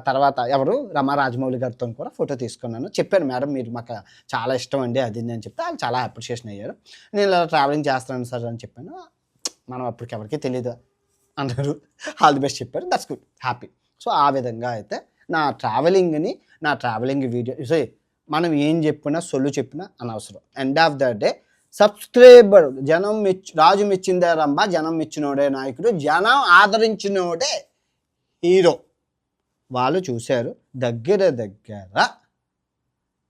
తర్వాత ఎవరు రాజమౌళి గారితో కూడా ఫోటో తీసుకున్నాను. చెప్పాను, మేడం మీరు మాకు చాలా ఇష్టం అండి అది అని చెప్తే వాళ్ళు చాలా అప్రిషియేషన్ అయ్యారు. నేను ఇలా ట్రావెలింగ్ చేస్తున్నాను సార్ అని చెప్పాను. మనం అప్పటికి ఎవరికి తెలియదు అన్నారు. ఆల్ ది బెస్ట్ చెప్పారు, దట్స్ గుడ్, హ్యాపీ. సో ఆ విధంగా అయితే నా ట్రావెలింగ్ వీడియో, మనం ఏం చెప్పినా సొల్లు చెప్పినా అనవసరం. End of the day subscriber రాజు మెచ్చిందే రంభ, జనం మెచ్చినోడే నాయకుడు, జనం ఆదరించినోడే హీరో. వాళ్ళు చూశారు దగ్గర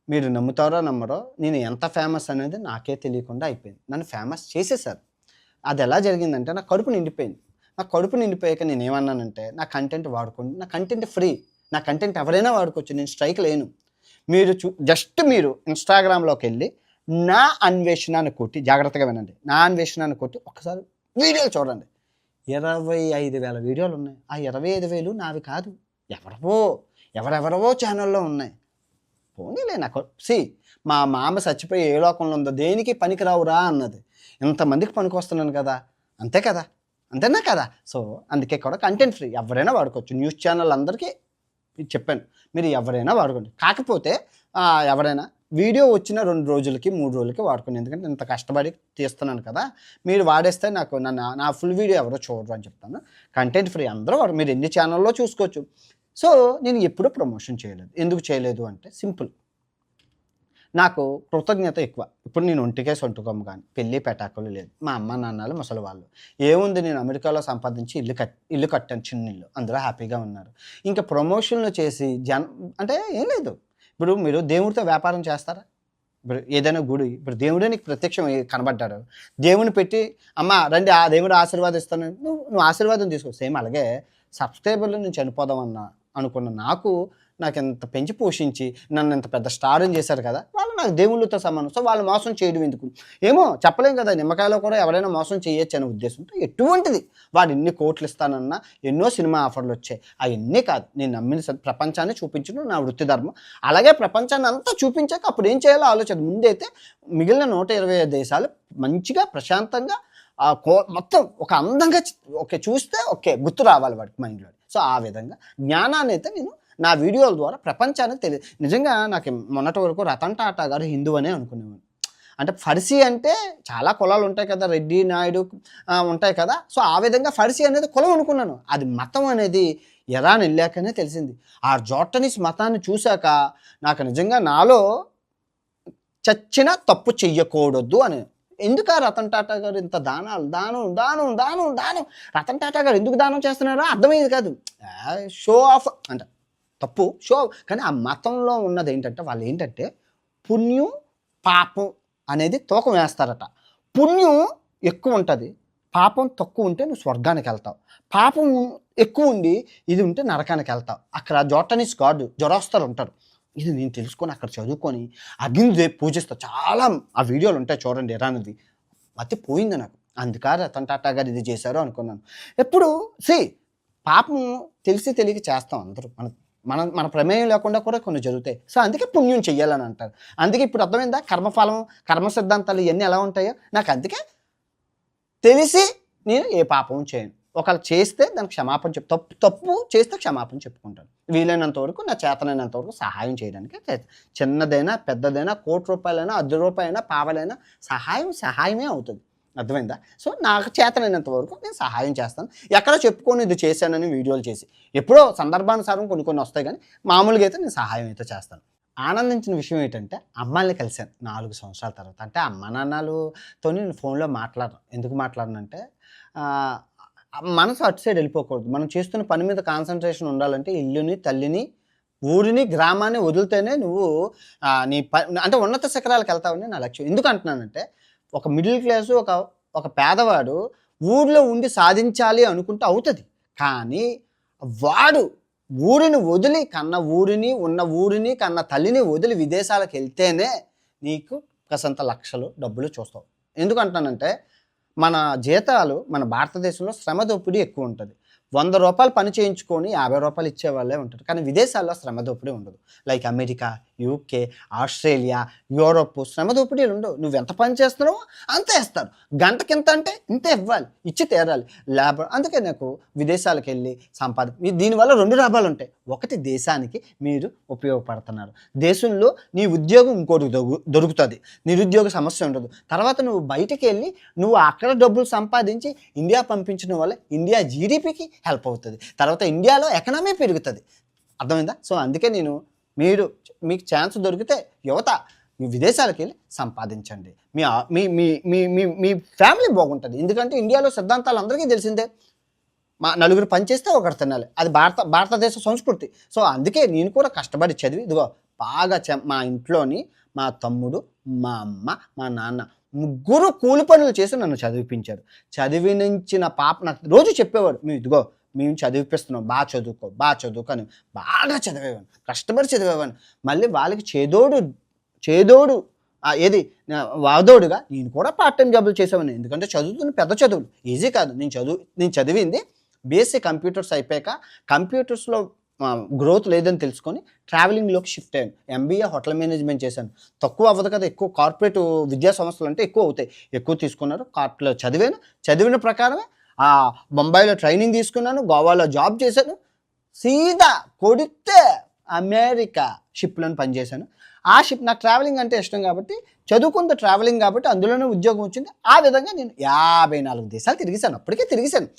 మీరు నమ్ముతారో నమ్మరో, నేను ఎంత ఫేమస్ అనేది నాకే తెలియకుండా అయిపోయింది. నన్ను ఫేమస్ చేసేసారు. అది ఎలా జరిగిందంటే నా కడుపు నిండిపోయింది. నా కడుపు నిండిపోయాక నేను ఏమన్నానంటే, నా కంటెంట్ వాడుకోండి, నా కంటెంట్ ఫ్రీ, నా కంటెంట్ ఎవరైనా వాడుకోవచ్చు, నేను స్ట్రైక్ లేను. మీరు ఇన్స్టాగ్రామ్లోకి వెళ్ళి నా అన్వేషణ అని కొట్టి, జాగ్రత్తగా వినండి, నా అన్వేషణ అని కొట్టి ఒకసారి వీడియోలు చూడండి. 25,000 వీడియోలు ఉన్నాయి. ఆ 25,000 నావి కాదు, ఎవరెవరవో ఛానల్లో ఉన్నాయి. పోనీలే, నాకు మా మామ చచ్చిపోయి ఏ లోకంలో ఉందో, దేనికి పనికిరావురా అన్నది, ఇంతమందికి పనికొస్తున్నాను కదా, అంతేనా కదా. సో అందుకే కూడా కంటెంట్ ఫ్రీ, ఎవరైనా వాడుకోవచ్చు. న్యూస్ ఛానల్ అందరికీ చెప్పాను, మీరు ఎవరైనా వాడుకోండి. కాకపోతే ఎవరైనా వీడియో వచ్చిన 2 రోజులకి 3 రోజులకి వాడుకున్నాను. ఎందుకంటే ఇంత కష్టపడి తీస్తున్నాను కదా, మీరు వాడేస్తే నాకు నా ఫుల్ వీడియో ఎవరో చూడరు అని చెప్తాను. కంటెంట్ ఫ్రీ అందరూ మీరు ఎన్ని ఛానల్లో చూసుకోవచ్చు. సో నేను ఎప్పుడూ ప్రమోషన్ చేయలేదు. ఎందుకు చేయలేదు అంటే సింపుల్, నాకు కృతజ్ఞత ఎక్కువ. ఇప్పుడు నేను ఒంటికే సొంటుకోము కానీ పెళ్ళి పెటాకులు లేదు. మా అమ్మ నాన్నలు ముసలి వాళ్ళు. ఏముంది, నేను అమెరికాలో సంపాదించి ఇల్లు కట్టాను, చిన్న ఇల్లు, అందులో హ్యాపీగా ఉన్నారు. ఇంకా ప్రమోషన్లు చేసి అంటే ఏం లేదు. ఇప్పుడు మీరు దేవుడితో వ్యాపారం చేస్తారా? ఇప్పుడు ఏదైనా గుడి, ఇప్పుడు దేవుడే నీకు ప్రత్యక్షం కనబడ్డాడు, దేవుని పెట్టి అమ్మ రండి ఆ దేవుడు ఆశీర్వాదం ఇస్తాను, నువ్వు ఆశీర్వాదం తీసుకో. సేమ్ అలాగే సబ్స్క్రైబర్లు నేను చనిపోదాం అనుకున్న నాకు ఎంత పెంచి పోషించి నన్ను ఎంత పెద్ద స్టార్ని చేశారు కదా, వాళ్ళు నాకు దేవుళ్ళతో సమానం. సో వాళ్ళు మోసం చేయడం ఎందుకు? ఏమో చెప్పలేం కదా, నిమ్మకాయలో కూడా ఎవరైనా మోసం చేయొచ్చు అనే ఉద్దేశంతో ఎటువంటిది వాడు ఎన్ని కోట్లు ఇస్తానన్నా ఎన్నో సినిమా ఆఫర్లు వచ్చాయి. అవన్నీ కాదు, నేను నమ్మిన ప్రపంచాన్ని చూపించడం నా వృత్తి ధర్మం. అలాగే ప్రపంచాన్ని అంతా చూపించాక అప్పుడు ఏం చేయాలో ఆలోచన. ముందైతే మిగిలిన 125 దేశాలు మంచిగా ప్రశాంతంగా మొత్తం ఒక అందంగా చూస్తే గుర్తు రావాలి వాడికి మైండ్లో. సో ఆ విధంగా జ్ఞానాన్ని అయితే నేను నా వీడియోల ద్వారా ప్రపంచానికి తెలియదు. నిజంగా నాకు మొన్నటి వరకు రతన్ టాటా గారు హిందూ అనే అనుకునేవాడు. అంటే ఫర్సీ అంటే చాలా కులాలు ఉంటాయి కదా, రెడ్డి నాయుడు ఉంటాయి కదా. సో ఆ విధంగా ఫర్సీ అనేది కులం అనుకున్నాను. అది మతం అనేది ఇరాన్ వెళ్ళాకనే తెలిసింది. ఆ జోర్డనీస్ మతాన్ని చూశాక నాకు నిజంగా నాలో చచ్చిన తప్పు చెయ్యకూడదు అని. ఎందుకు రతన్ టాటా గారు ఇంత దానం రతన్ టాటా గారు ఎందుకు దానం చేస్తున్నారో అర్థమయ్యేది కాదు. షో ఆఫ్ అంటే తప్పు, షో. కానీ ఆ మతంలో ఉన్నది ఏంటంటే వాళ్ళు ఏంటంటే పుణ్యం పాపం అనేది తూకం వేస్తారట. పుణ్యం ఎక్కువ ఉంటుంది, పాపం తక్కువ ఉంటే నువ్వు స్వర్గానికి వెళ్తావు. పాపం ఎక్కువ ఉండి ఇది ఉంటే నరకానికి వెళ్తావు. అక్కడ జోర్డనీస్ గాడ్ జొరాస్టర్ ఉంటారు. ఇది నేను తెలుసుకొని అక్కడ చదువుకొని అగ్ని పూజిస్తా. చాలా ఆ వీడియోలు ఉంటాయి చూడండి, ఇరాన్ది. మతి పోయింది నాకు. అందుకే రతన్ టాటా గారు ఇది చేశారు అనుకున్నాను. ఎప్పుడు పాపం తెలిసి తెలియక చేస్తాం అందరూ. మన ప్రమేయం లేకుండా కూడా కొన్ని జరుగుతాయి. సో అందుకే పుణ్యం చెయ్యాలని అంటారు. అందుకే ఇప్పుడు అర్థమైందా కర్మఫలం, కర్మ సిద్ధాంతాలు ఇవన్నీ ఎలా ఉంటాయో నాకు. అందుకే తెలిసి నేను ఏ పాపం చేయను. ఒకవేళ చేస్తే దానికి క్షమాపణ తప్పు చేస్తే క్షమాపణ చెప్పుకుంటాను. వీలైనంత వరకు నా చేతనైనంత వరకు సహాయం చేయడానికి చిన్నదైనా పెద్దదైనా, ₹1,00,00,000 ₹10 పావలైనా సహాయమే అవుతుంది. అర్థమైందా? సో నాకు చేతనైనంత వరకు నేను సహాయం చేస్తాను. ఎక్కడ చెప్పుకొని ఇది చేశానని వీడియోలు చేసి ఎప్పుడో సందర్భానుసారం కొన్ని వస్తాయి, కానీ మామూలుగా అయితే నేను సహాయం అయితే చేస్తాను. ఆనందించిన విషయం ఏంటంటే అమ్మాయిని కలిశాను 4 సంవత్సరాల తర్వాత. అంటే అమ్మ నాన్నలతో నేను ఫోన్లో మాట్లాడను. ఎందుకు మాట్లాడనంటే మనసు అటు సైడ్ వెళ్ళిపోకూడదు. మనం చేస్తున్న పని మీద కాన్సన్ట్రేషన్ ఉండాలంటే ఇల్లుని, తల్లిని, ఊరిని, గ్రామాన్ని వదిలితేనే నువ్వు నీ అంటే ఉన్నత శిఖరాలకు వెళ్తావని నా లక్ష్యం. ఎందుకు అంటున్నానంటే ఒక మిడిల్ క్లాసు, ఒక పేదవాడు ఊరిలో ఉండి సాధించాలి అనుకుంటే అవుతుంది. కానీ వాడు ఊరిని వదిలి కన్న ఊరిని, ఉన్న ఊరిని, కన్న తల్లిని వదిలి విదేశాలకు వెళ్తేనే నీకు కాసంత లక్షలు డబ్బులు చూస్తావు. ఎందుకంటానంటే మన జీతాలు మన భారతదేశంలో శ్రమ దోపిడీ ఎక్కువ ఉంటుంది. ₹100 పని చేయించుకొని ₹50 ఇచ్చే వాళ్ళే ఉంటారు. కానీ విదేశాల్లో శ్రమ దోపిడీ ఉండదు. Like America, UK, Australia, Europe శ్రమ దోపిడీలు ఉండవు. నువ్వు ఎంత పని చేస్తున్నావో అంతే ఇస్తారు. గంటకింత అంటే ఇంతే ఇవ్వాలి, ఇచ్చి తీరాలి. లేబర్. అందుకే నాకు విదేశాలకు వెళ్ళి దీనివల్ల 2 లాభాలు ఉంటాయి. ఒకటి, దేశానికి మీరు ఉపయోగపడుతున్నారు. దేశంలో నీ ఉద్యోగం ఇంకోటి దొరుకుతుంది, నిరుద్యోగ సమస్య ఉండదు. తర్వాత నువ్వు బయటికి వెళ్ళి నువ్వు అక్కడ డబ్బులు సంపాదించి ఇండియా పంపించడం వల్ల ఇండియా జీడిపికి హెల్ప్ అవుతుంది. తర్వాత ఇండియాలో ఎకనామీ పెరుగుతుంది. అర్థమైందా? సో అందుకే మీకు ఛాన్స్ దొరికితే యువత మీ విదేశాలకు వెళ్ళి సంపాదించండి. మీ ఫ్యామిలీ బాగుంటుంది. ఎందుకంటే ఇండియాలో సిద్ధాంతాలు అందరికీ తెలిసిందే. నలుగురు పనిచేస్తే ఒకటి తినాలి. అది భారతదేశ సంస్కృతి. సో అందుకే నేను కూడా కష్టపడి చదివి ఇదిగో బాగా మా ఇంట్లోని మా తమ్ముడు, మా అమ్మ, మా నాన్న 3 కూలి పనులు చేసి నన్ను చదివిపించారు. చదివించిన పాప నాకు రోజు చెప్పేవాడు, మేము చదివిపిస్తున్నాం, బాగా చదువుకో అని. బాగా చదివేవాడిని, కష్టపడి చదివేవాడిని. మళ్ళీ వాళ్ళకి చేదోడు వాదోడుగా నేను కూడా పార్ట్ టైం జాబులు చేసేవాడిని. ఎందుకంటే చదువుతున్న పెద్ద చదువులు ఈజీ కాదు. నేను చదివింది బీఎస్సీ కంప్యూటర్స్ అయిపోయాక కంప్యూటర్స్లో గ్రోత్ లేదని తెలుసుకొని ట్రావెలింగ్లోకి షిఫ్ట్ అయ్యాను. ఎంబీఏ హోటల్ మేనేజ్మెంట్ చేశాను. తక్కువ అవ్వదు కదా, ఎక్కువ కార్పొరేట్ విద్యా సంస్థలు అంటే ఎక్కువ అవుతాయి. ఎక్కువ తీసుకున్నారు. కార్పొరేట్లో చదివిన ప్రకారమే బొంబాయిలో ట్రైనింగ్ తీసుకున్నాను, గోవాలో జాబ్ చేశాను. సీదా కొడితే అమెరికా షిప్లను పనిచేశాను. ఆ షిప్ నాకు ట్రావెలింగ్ అంటే ఇష్టం కాబట్టి చదువుకుంది ట్రావెలింగ్ కాబట్టి అందులోనే ఉద్యోగం వచ్చింది. ఆ విధంగా నేను 54 దేశాలు తిరిగేశాను. అప్పటికే తిరిగేశాను.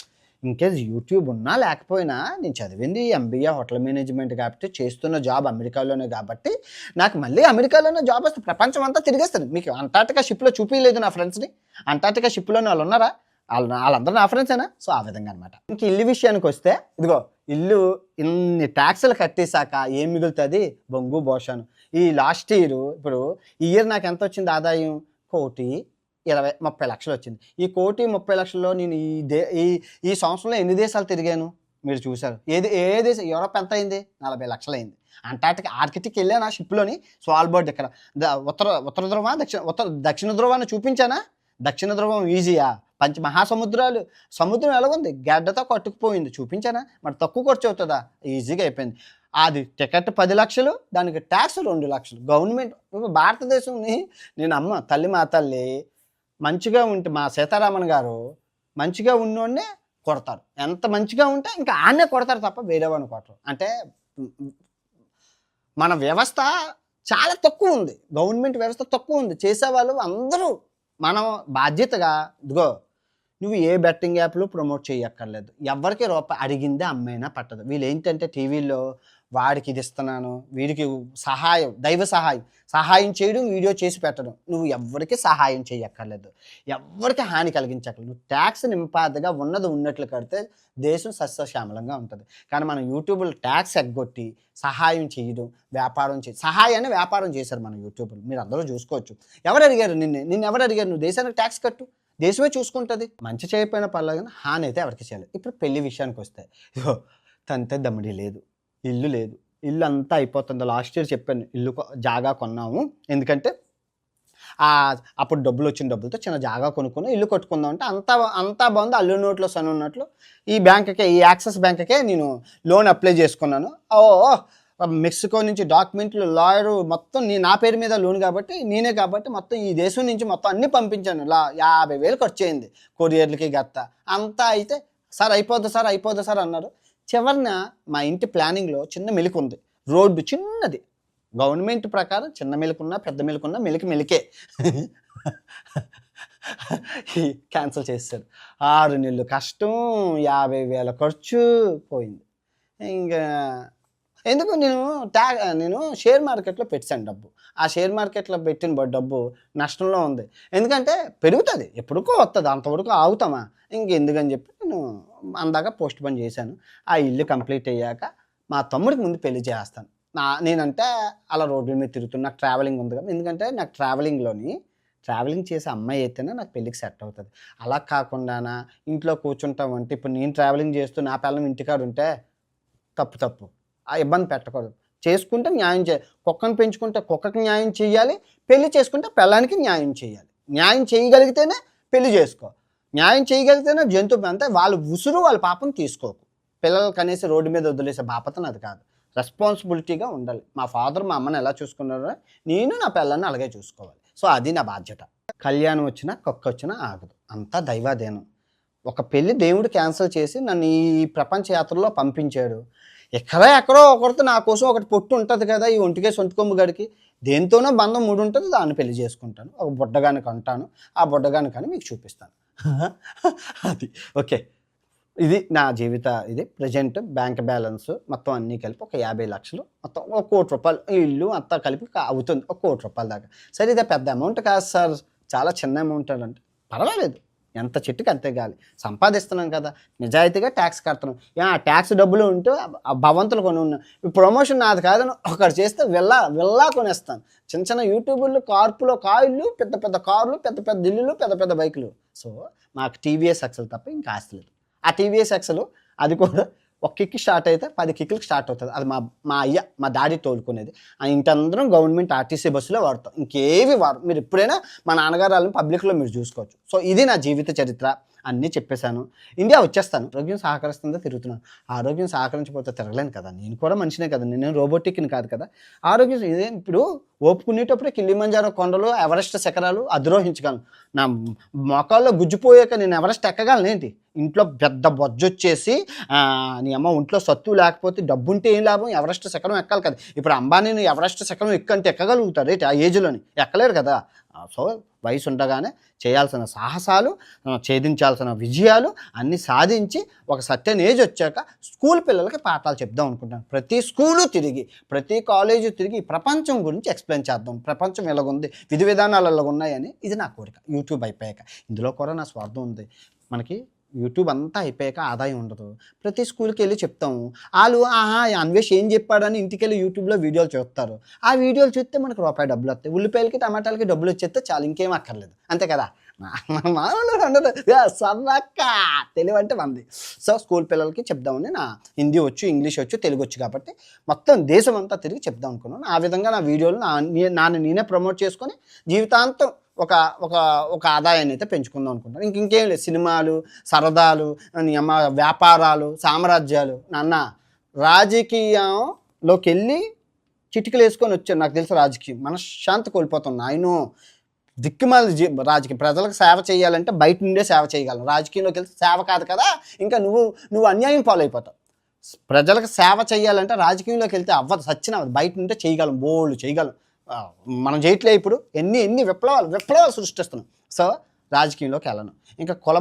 ఇన్కేస్ యూట్యూబ్ ఉన్నా లేకపోయినా నేను చదివింది ఎంబీఏ హోటల్ మేనేజ్మెంట్ కాబట్టి చేస్తున్న జాబ్ అమెరికాలోనే కాబట్టి నాకు మళ్ళీ అమెరికాలోనే జాబ్ వస్తే ప్రపంచం అంతా తిరిగేస్తాను. మీకు అంటార్టికా షిప్లో చూపించలేదు నా ఫ్రెండ్స్ని? అంటార్టికా షిప్లోనే వాళ్ళు ఉన్నారా? వాళ్ళందరూ నా ఫ్రెండ్సేనా? సో ఆ విధంగా అనమాట. ఇంక ఇల్లు విషయానికి వస్తే ఇదిగో ఇల్లు ఇన్ని ట్యాక్సులు కట్టేశాక ఏం మిగులుతుంది? బొంగు బోషాను. ఈ లాస్ట్ ఇయర్ ఇప్పుడు ఈ ఇయర్ నాకు ఎంత వచ్చింది ఆదాయం? 1,20,30,00,000 వచ్చింది. ఈ 1,30,00,000లో నేను ఈ సంవత్సరంలో ఎన్ని దేశాలు తిరిగాను మీరు చూశారు. ఏ దేశం? యూరోప్ ఎంత అయింది? 40,00,000 అయింది. అంటార్టికా ఆర్కిటిక్ వెళ్ళాను ఆ షిప్లోని. స్వాల్బర్డ్ ఇక్కడ ఉత్తర ధ్రువ దక్షిణ ధ్రువాన్ని చూపించానా? దక్షిణ ధ్రువం ఈజీయా? మహాసముద్రాలు సముద్రం ఎలాగుంది? గడ్డతో కట్టుకుపోయింది చూపించానా? మరి తక్కువ ఖర్చు అవుతుందా? ఈజీగా అయిపోయింది. అది టికెట్ 10 లక్షలు, దానికి ట్యాక్స్ 2 లక్షలు. గవర్నమెంట్ భారతదేశంని నేను తల్లి మా తల్లి మంచిగా ఉంటే మా సీతారామన్ గారు మంచిగా ఉన్నోడినే కొడతారు. ఎంత మంచిగా ఉంటే ఇంకా ఆన్నే కొడతారు తప్ప వేరేవాడిని కొట్టరు. అంటే మన వ్యవస్థ చాలా తక్కువ ఉంది. గవర్నమెంట్ వ్యవస్థ తక్కువ ఉంది. చేసేవాళ్ళు అందరూ మనం బాధ్యతగా ఇదిగో నువ్వు ఏ బెట్టింగ్ యాప్లు ప్రమోట్ చేయక్కర్లేదు. ఎవరికి రూపాయి అడిగిందే అమ్మైనా పట్టదు. వీళ్ళు ఏంటంటే టీవీలో వాడికి ఇది ఇస్తున్నాను, వీడికి సహాయం, దైవ సహాయం చేయడం, వీడియో చేసి పెట్టడం. నువ్వు ఎవరికి సహాయం చేయక్కర్లేదు, ఎవరికి హాని కలిగించక్కర్లేదు. నువ్వు ట్యాక్స్ నింపాదిగా ఉన్నది ఉన్నట్లు కడితే దేశం సస్యశ్యామలంగా ఉంటుంది. కానీ మనం యూట్యూబ్లో ట్యాక్స్ ఎగ్గొట్టి సహాయం చేయడం, సహాయాన్ని వ్యాపారం చేశారు మన యూట్యూబ్లో. మీరు అందరూ చూసుకోవచ్చు. ఎవరు అడిగారు నిన్ను ఎవరు అడిగారు? నువ్వు దేశానికి ట్యాక్స్ కట్టు, దేశమే చూసుకుంటుంది. మంచి చేయకపోయినా పర్లేదు కానీ హాని అయితే ఎవరికి చేయలేదు. ఇప్పుడు పెళ్లి విషయానికి వస్తే తంతే దమ్మిడి లేదు, ఇల్లు లేదు, ఇల్లు అంతా అయిపోతుంది. లాస్ట్ ఇయర్ చెప్పాను ఇల్లు జాగా కొన్నాము, ఎందుకంటే అప్పుడు డబ్బులు వచ్చిన డబ్బులతో చిన్న జాగా కొనుక్కుని ఇల్లు కట్టుకుందాం అంటే అంతా బాగుంది. అల్లు నోట్లో సన్ ఉన్నట్లు ఈ యాక్సిస్ బ్యాంక్కే నేను లోన్ అప్లై చేసుకున్నాను. మెక్సికో నుంచి డాక్యుమెంట్లు, లాయరు మొత్తం నా పేరు మీద లోన్ కాబట్టి మొత్తం ఈ దేశం నుంచి మొత్తం అన్నీ పంపించాను. 50,000 ఖర్చు అయింది కొరియర్లకి గత్త అంతా. అయితే సార్ అయిపోద్ది సార్ అన్నారు. చివరిన మా ఇంటి ప్లానింగ్లో చిన్న మెలిక ఉంది. రోడ్డు చిన్నది, గవర్నమెంట్ ప్రకారం చిన్న మెలుకున్నా పెద్ద మెలుకున్నా మెలికే క్యాన్సిల్ చేశారు. 6 నెలలు కష్టం, 50,000 ఖర్చు పోయింది. ఇంకా ఎందుకు నేను షేర్ మార్కెట్లో పెట్టాను డబ్బు. ఆ షేర్ మార్కెట్లో పెట్టిన డబ్బు నష్టంలో ఉంది. ఎందుకంటే పెరుగుతుంది, ఎప్పటికో వస్తుంది, అంతవరకు ఆగుతామా? ఇంకెందుకని చెప్పి నేను అందాక పోస్ట్ పోన్ చేశాను. ఆ ఇల్లు కంప్లీట్ అయ్యాక మా తమ్ముడికి ముందు పెళ్లి చేస్తాను. నేనంటే అలా రోడ్ల మీద తిరుగుతున్నా, నాకు ట్రావెలింగ్ ఉంది కదా. ఎందుకంటే నాకు ట్రావెలింగ్ చేసే అమ్మాయి అయితేనే నాకు పెళ్ళికి సెట్ అవుతుంది. అలా కాకుండా ఇంట్లో కూర్చుంటామంటే, ఇప్పుడు నేను ట్రావెలింగ్ చేస్తూ నా పిల్లలు ఇంటికాడు ఉంటే తప్పు. ఆ ఇబ్బంది పెట్టకూడదు. చేసుకుంటే న్యాయం కుక్కను పెంచుకుంటే కుక్కకి న్యాయం చేయాలి, పెళ్లి చేసుకుంటే పిల్లానికి న్యాయం చేయాలి. న్యాయం చేయగలిగితేనే పెళ్లి చేసుకో, న్యాయం చేయగలిగితేనే జంతువు. అంతే, వాళ్ళ పాపం తీసుకోకు. పిల్లలు కనేసి రోడ్డు మీద వదిలేసే బాపతను అది కాదు. రెస్పాన్సిబిలిటీగా ఉండాలి. మా ఫాదర్ మా అమ్మని ఎలా చూసుకున్నారో నేను నా పిల్లల్ని అలాగే చూసుకోవాలి. సో అది నా బాధ్యత. కళ్యాణం వచ్చినా కుక్క వచ్చినా ఆగదు, అంతా దైవాధీనం. ఒక పెళ్లి దేవుడు క్యాన్సిల్ చేసి నన్ను ఈ ప్రపంచ యాత్రలో పంపించాడు. ఎక్కడో ఒకరితో నా కోసం ఒకటి పొట్టు ఉంటుంది కదా, ఈ ఒంటికే సొంటుకొమ్ము గడికి దేనితోనో బంధం ముడి ఉంటుంది, దాన్ని పెళ్లి చేసుకుంటాను. ఒక బుడ్డగానికి అంటాను, ఆ బుడ్డగాని కానీ మీకు చూపిస్తాను. అది ఓకే. ఇది నా జీవిత ఇది ప్రజెంట్ బ్యాంక్ బ్యాలెన్స్ మొత్తం అన్నీ కలిపి ఒక 50 లక్షలు, మొత్తం ₹1,00,00,000 ఇల్లు అంతా కలిపి అవుతుంది, ₹1,00,00,000 దాకా. సరే ఇదే పెద్ద అమౌంట్ కాదు సార్, చాలా చిన్న అమౌంట్ అంటే పర్వాలేదు, ఎంత చెట్టుకి అంతే గాలి. సంపాదిస్తున్నాం కదా, నిజాయితీగా ట్యాక్స్ కడుతున్నాం. ఆ ట్యాక్స్ డబ్బులు ఉంటూ భవంతులు కొని ఉన్నాం. ప్రమోషన్ నాది కాదని ఒకటి చేస్తే వెళ్ళా కొనేస్తాను. చిన్న యూట్యూబర్లు కార్లు, పెద్ద కార్లు, పెద్ద ఇల్లులు, పెద్ద బైకులు. సో మాకు టీవీఎస్ ఎక్సెల్ తప్ప ఇంకా ఆస్తి లేదు. ఆ టీవీఎస్ ఎక్సెల్ అది కూడా ఒక కిక్కి స్టార్ట్ అయితే 10 కిక్కులకి స్టార్ట్ అవుతుంది. అది మా డాడీ తోలుకునేది. ఇంటందరం గవర్నమెంట్ ఆర్టీసీ బస్సులో వాడతాం, ఇంకేవి వాడు. మీరు ఎప్పుడైనా మా నాన్నగారు వాళ్ళని పబ్లిక్లో మీరు చూసుకోవచ్చు. సో ఇది నా జీవిత చరిత్ర, అన్నీ చెప్పేశాను. ఇండియా వచ్చేస్తాను. ఆరోగ్యం సహకరిస్తుందో తిరుగుతున్నాను. ఆరోగ్యం సహకరించకపోతే తిరగలేను కదా, నేను కూడా మనిషినే కదా, నేను రోబోటిక్ని కాదు కదా. ఆరోగ్యం ఇదే ఇప్పుడు ఓపుకునేటప్పుడే కిలిమంజారో కొండలు, ఎవరెస్ట్ శిఖరాలు అధిరోహించగలను. నా మోకాల్లో గుజ్జుపోయాక నేను ఎవరెస్ట్ ఎక్కగలను ఏంటి? ఇంట్లో పెద్ద బొజ్జొచ్చేసి నీ అమ్మ ఒంట్లో సత్తు లేకపోతే డబ్బుంటే ఏం లాభం, ఎవరెస్ట్ శిఖరం ఎక్కాలి కదా. ఇప్పుడు అంబానీని ఎవరెస్ట్ శిఖరం ఎక్కంటే ఎక్కగలుగుతారు ఏంటి ఆ ఏజ్లోని? ఎక్కలేరు కదా. సో వయసు ఉండగానే చేయాల్సిన సాహసాలు, ఛేదించాల్సిన విజయాలు అన్నీ సాధించి ఒక సర్టెన్ ఏజ్ వచ్చాక స్కూల్ పిల్లలకి పాఠాలు చెప్దాం అనుకుంటాను. ప్రతి స్కూలు తిరిగి, ప్రతి కాలేజీ తిరిగి ప్రపంచం గురించి ఎక్స్ప్లెయిన్ చేద్దాం. ప్రపంచం ఎలాగుంది, విధి విధానాలు ఎలాగున్నాయని. ఇది నా కోరిక. యూట్యూబ్ అయిపోయాక ఇందులో కూడా నా స్వార్థం ఉంది. మనకి యూట్యూబ్ అంతా అయిపోయాక ఆదాయం ఉండదు. ప్రతి స్కూల్కి వెళ్ళి చెప్తాము. వాళ్ళు అన్వేష్ ఏం చెప్పాడని ఇంటికి వెళ్ళి యూట్యూబ్లో వీడియోలు చూస్తారు. ఆ వీడియోలు చూస్తే మనకు రూపాయి డబ్బులు వస్తాయి. ఉల్లిపాయలకి టమాటాలకి డబ్బులు వచ్చేస్తే చాలు, ఇంకేం అక్కర్లేదు. అంతే కదా. మామూలు ఉండదు. సన్నక్క తెలివి అంటే మంది. సో స్కూల్ పిల్లలకి చెప్దామని నా హిందీ వచ్చు, ఇంగ్లీష్ వచ్చు, తెలుగు వచ్చు కాబట్టి మొత్తం దేశం అంతా తిరిగి చెప్దాం అనుకున్నాను. ఆ విధంగా నా వీడియోలు నాన్న నేనే ప్రమోట్ చేసుకొని జీవితాంతం ఒక ఒక ఒక ఆదాయాన్ని అయితే పెంచుకుందాం అనుకుంటాను. ఇంకేం లేదు. సినిమాలు, సరదాలు, వ్యాపారాలు, సామ్రాజ్యాలు. నాన్న రాజకీయంలోకి వెళ్ళి చిటికలు వేసుకొని వచ్చాను. నాకు తెలుసు రాజకీయం మనశ్శాంతి కోల్పోతాం నాయనో. దిక్కుమాలి రాజకీయం. ప్రజలకు సేవ చేయాలంటే బయట నుండే సేవ చేయగలను. రాజకీయంలోకి వెళ్తే సేవ కాదు కదా, ఇంకా నువ్వు అన్యాయం ఫాలో అయిపోతావు. ప్రజలకు సేవ చేయాలంటే రాజకీయంలోకి వెళ్తే అవ్వదు, సచ్చిన అవ్వదు. బయట నుండే చేయగలం, బోల్డ్ చేయగలం. మనం చేయట్లే. ఇప్పుడు ఎన్ని విప్లవాలు సృష్టిస్తున్నాం. సో రాజకీయంలోకి వెళ్ళను. ఇంకా కుల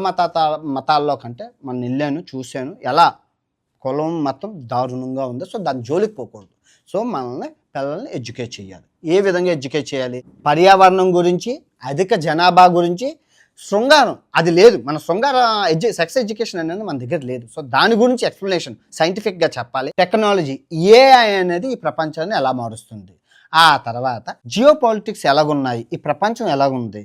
మతాల్లో కంటే మనం వెళ్ళాను, చూశాను ఎలా కులం మతం దారుణంగా ఉందో. సో దాని జోలికి పోకూడదు. సో పిల్లల్ని ఎడ్యుకేట్ చేయాలి. ఏ విధంగా ఎడ్యుకేట్ చేయాలి? పర్యావరణం గురించి, అధిక జనాభా గురించి. శృంగారం అది లేదు. మన సెక్స్ ఎడ్యుకేషన్ అనేది మన దగ్గర లేదు. సో దాని గురించి ఎక్స్ప్లెనేషన్ సైంటిఫిక్గా చెప్పాలి. టెక్నాలజీ, ఏఐ అనేది ఈ ప్రపంచాన్ని ఎలా మారుస్తుంది, ఆ తర్వాత జియో పాలిటిక్స్ ఎలాగున్నాయి, ఈ ప్రపంచం ఎలాగుంది,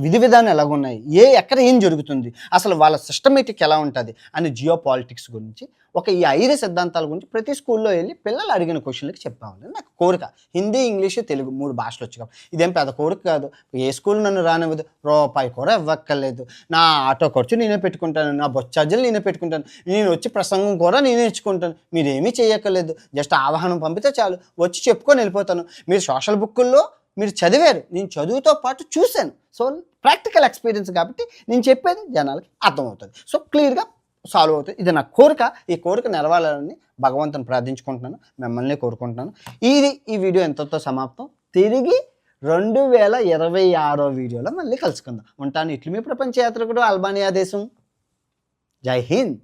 విధి విధానం ఎలాగున్నాయి, ఎక్కడ ఏం జరుగుతుంది, అసలు వాళ్ళ సిస్టమేటిక్ ఎలా ఉంటుంది అని జియో పాలిటిక్స్ గురించి ఈ 5 సిద్ధాంతాల గురించి ప్రతి స్కూల్లో వెళ్ళి పిల్లలు అడిగిన క్వశ్చన్లకి చెప్పామని నాకు కోరిక. హిందీ, ఇంగ్లీషు, తెలుగు 3 భాషలు వచ్చి కాబట్టి ఇదేం పెద్ద కోరిక కాదు. ఏ స్కూల్ నన్ను రానివ్వదు, రూపాయి కూడా ఇవ్వక్కర్లేదు. నా ఆటో ఖర్చు నేనే పెట్టుకుంటాను, నా బస్ ఛార్జీలు నేనే పెట్టుకుంటాను, నేను వచ్చి ప్రసంగం కూడా నేనే ఇచ్చుకుంటాను. మీరేమీ చేయక్కర్లేదు. జస్ట్ ఆహ్వానం పంపితే చాలు, వచ్చి చెప్పుకొని వెళ్ళిపోతాను. మీరు సోషల్ బుక్కుల్లో మీరు చదివారు, నేను చదువుతో పాటు చూశాను. సో ప్రాక్టికల్ ఎక్స్పీరియన్స్ కాబట్టి నేను చెప్పేది జనాలకి అర్థమవుతుంది. సో క్లియర్గా సాల్వ్ అవుతుంది. ఇది నా కోరిక. ఈ కోరిక నెరవేరాలని భగవంతుని ప్రార్థించుకుంటున్నాను, మిమ్మల్ని కోరుకుంటున్నాను. ఈ వీడియో ఎంతతో సమాప్తం. తిరిగి 2026 వీడియోలో మళ్ళీ కలుసుకుందాం. ఉంటాను. ఇట్లు మీ ప్రపంచ యాత్రికుడు, అల్బానియా దేశం. జై హింద్.